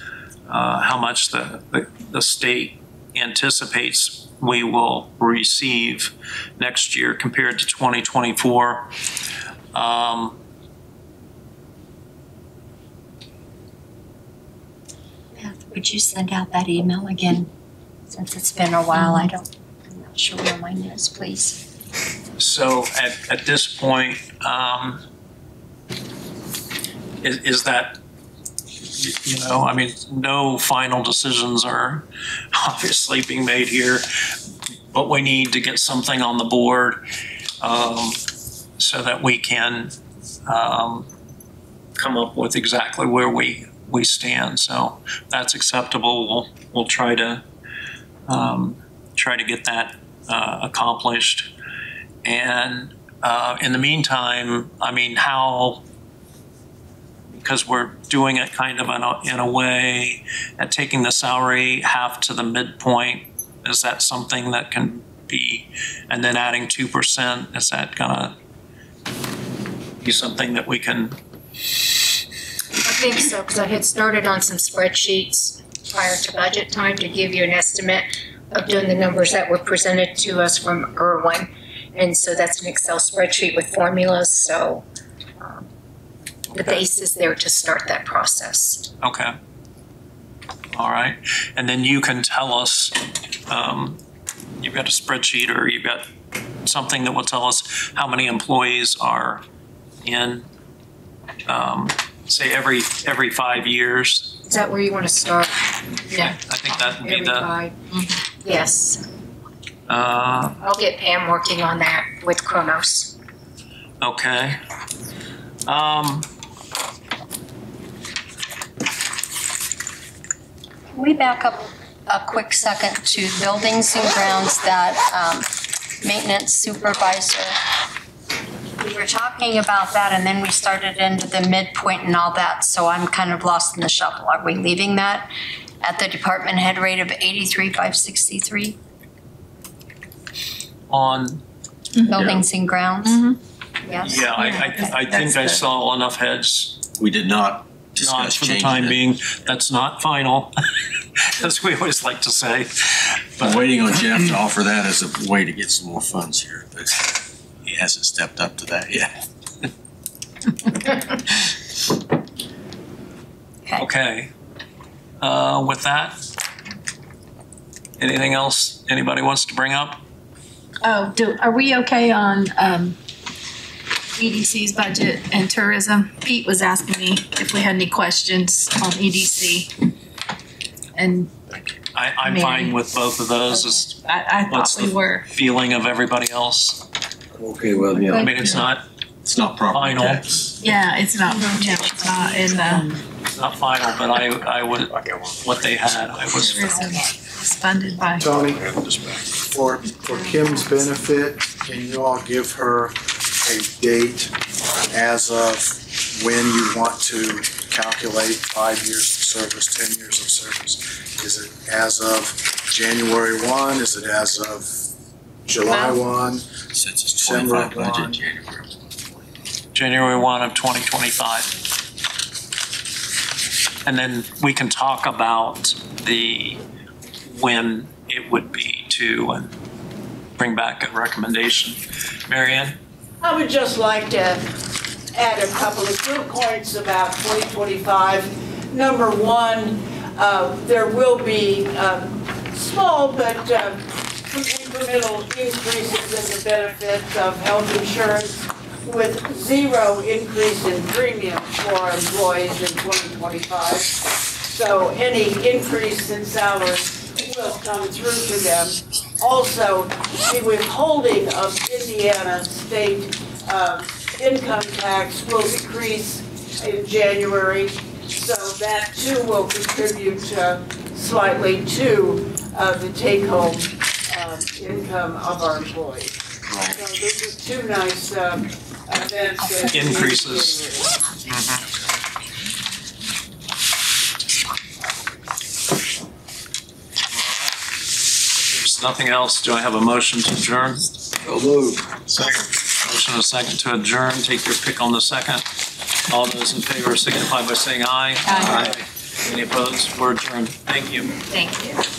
how much the state anticipates we will receive next year compared to 2024. Would you send out that email again? Since it's been a while, I'm not sure where mine is, please. So at this point, is that, you know, I mean, no final decisions are obviously being made here, but we need to get something on the board so that we can come up with exactly where we stand. So that's acceptable. We'll try to get that accomplished. And in the meantime, I mean, because we're doing it kind of in a way at taking the salary half to the midpoint, is that something that can be, and then adding 2%, is that gonna be something that we can? I think so, because I had started on some spreadsheets prior to budget time to give you an estimate of doing the numbers that were presented to us from Irwin. And so that's an Excel spreadsheet with formulas, so the base is there to start that process. Okay. All right. And then you can tell us, you've got a spreadsheet or you've got something that will tell us how many employees are in, say, every 5 years. Is that where you want to start? Yeah. I think that would be Yes. I'll get Pam working on that with Kronos. Okay. Can we back up a quick second to buildings and grounds, that maintenance supervisor? We were talking about that and then we started into the midpoint and all that, so I'm kind of lost in the shuffle. Are we leaving that at the department head rate of 83,563? On buildings and grounds? Yes. Yeah, I think I saw enough heads. We did not discuss Not for the changing time it. being. That's not final, as we always like to say. I'm waiting on Jeff to offer that as a way to get some more funds here, but he hasn't stepped up to that yet. Okay. With that, anything else anybody wants to bring up? Oh, are we okay on EDC's budget and tourism? Pete was asking me if we had any questions on EDC. And I'm fine with both of those. I thought we were. Feeling of everybody else? Okay, well, yeah. I mean, it's not property final. tax. Yeah, it's not, it's not in the. It's not final, but I would, what they had, I was. Tourism is funded by. Tony, for Kim's benefit, can you all give her a date as of when you want to calculate 5 years of service, 10 years of service? Is it as of January 1? Is it as of July 1? Since it's 25 budget, January 1 of 2025. And then we can talk about when it would be too, and bring back a recommendation. Marianne? I would just like to add a couple of good points about 2025. Number one, there will be small but incremental increases in the benefits of health insurance, with zero increase in premium for our employees in 2025. So any increase in salary will come through to them. Also, the withholding of Indiana state income tax will decrease in January, so that too will contribute slightly to the take-home income of our employees. So those are two nice events. Increases. There's nothing else. Do I have a motion to adjourn? So moved. Motion and a second to adjourn. Take your pick on the second. All those in favor signify by saying aye. Aye. Any opposed? We're adjourned. Thank you. Thank you.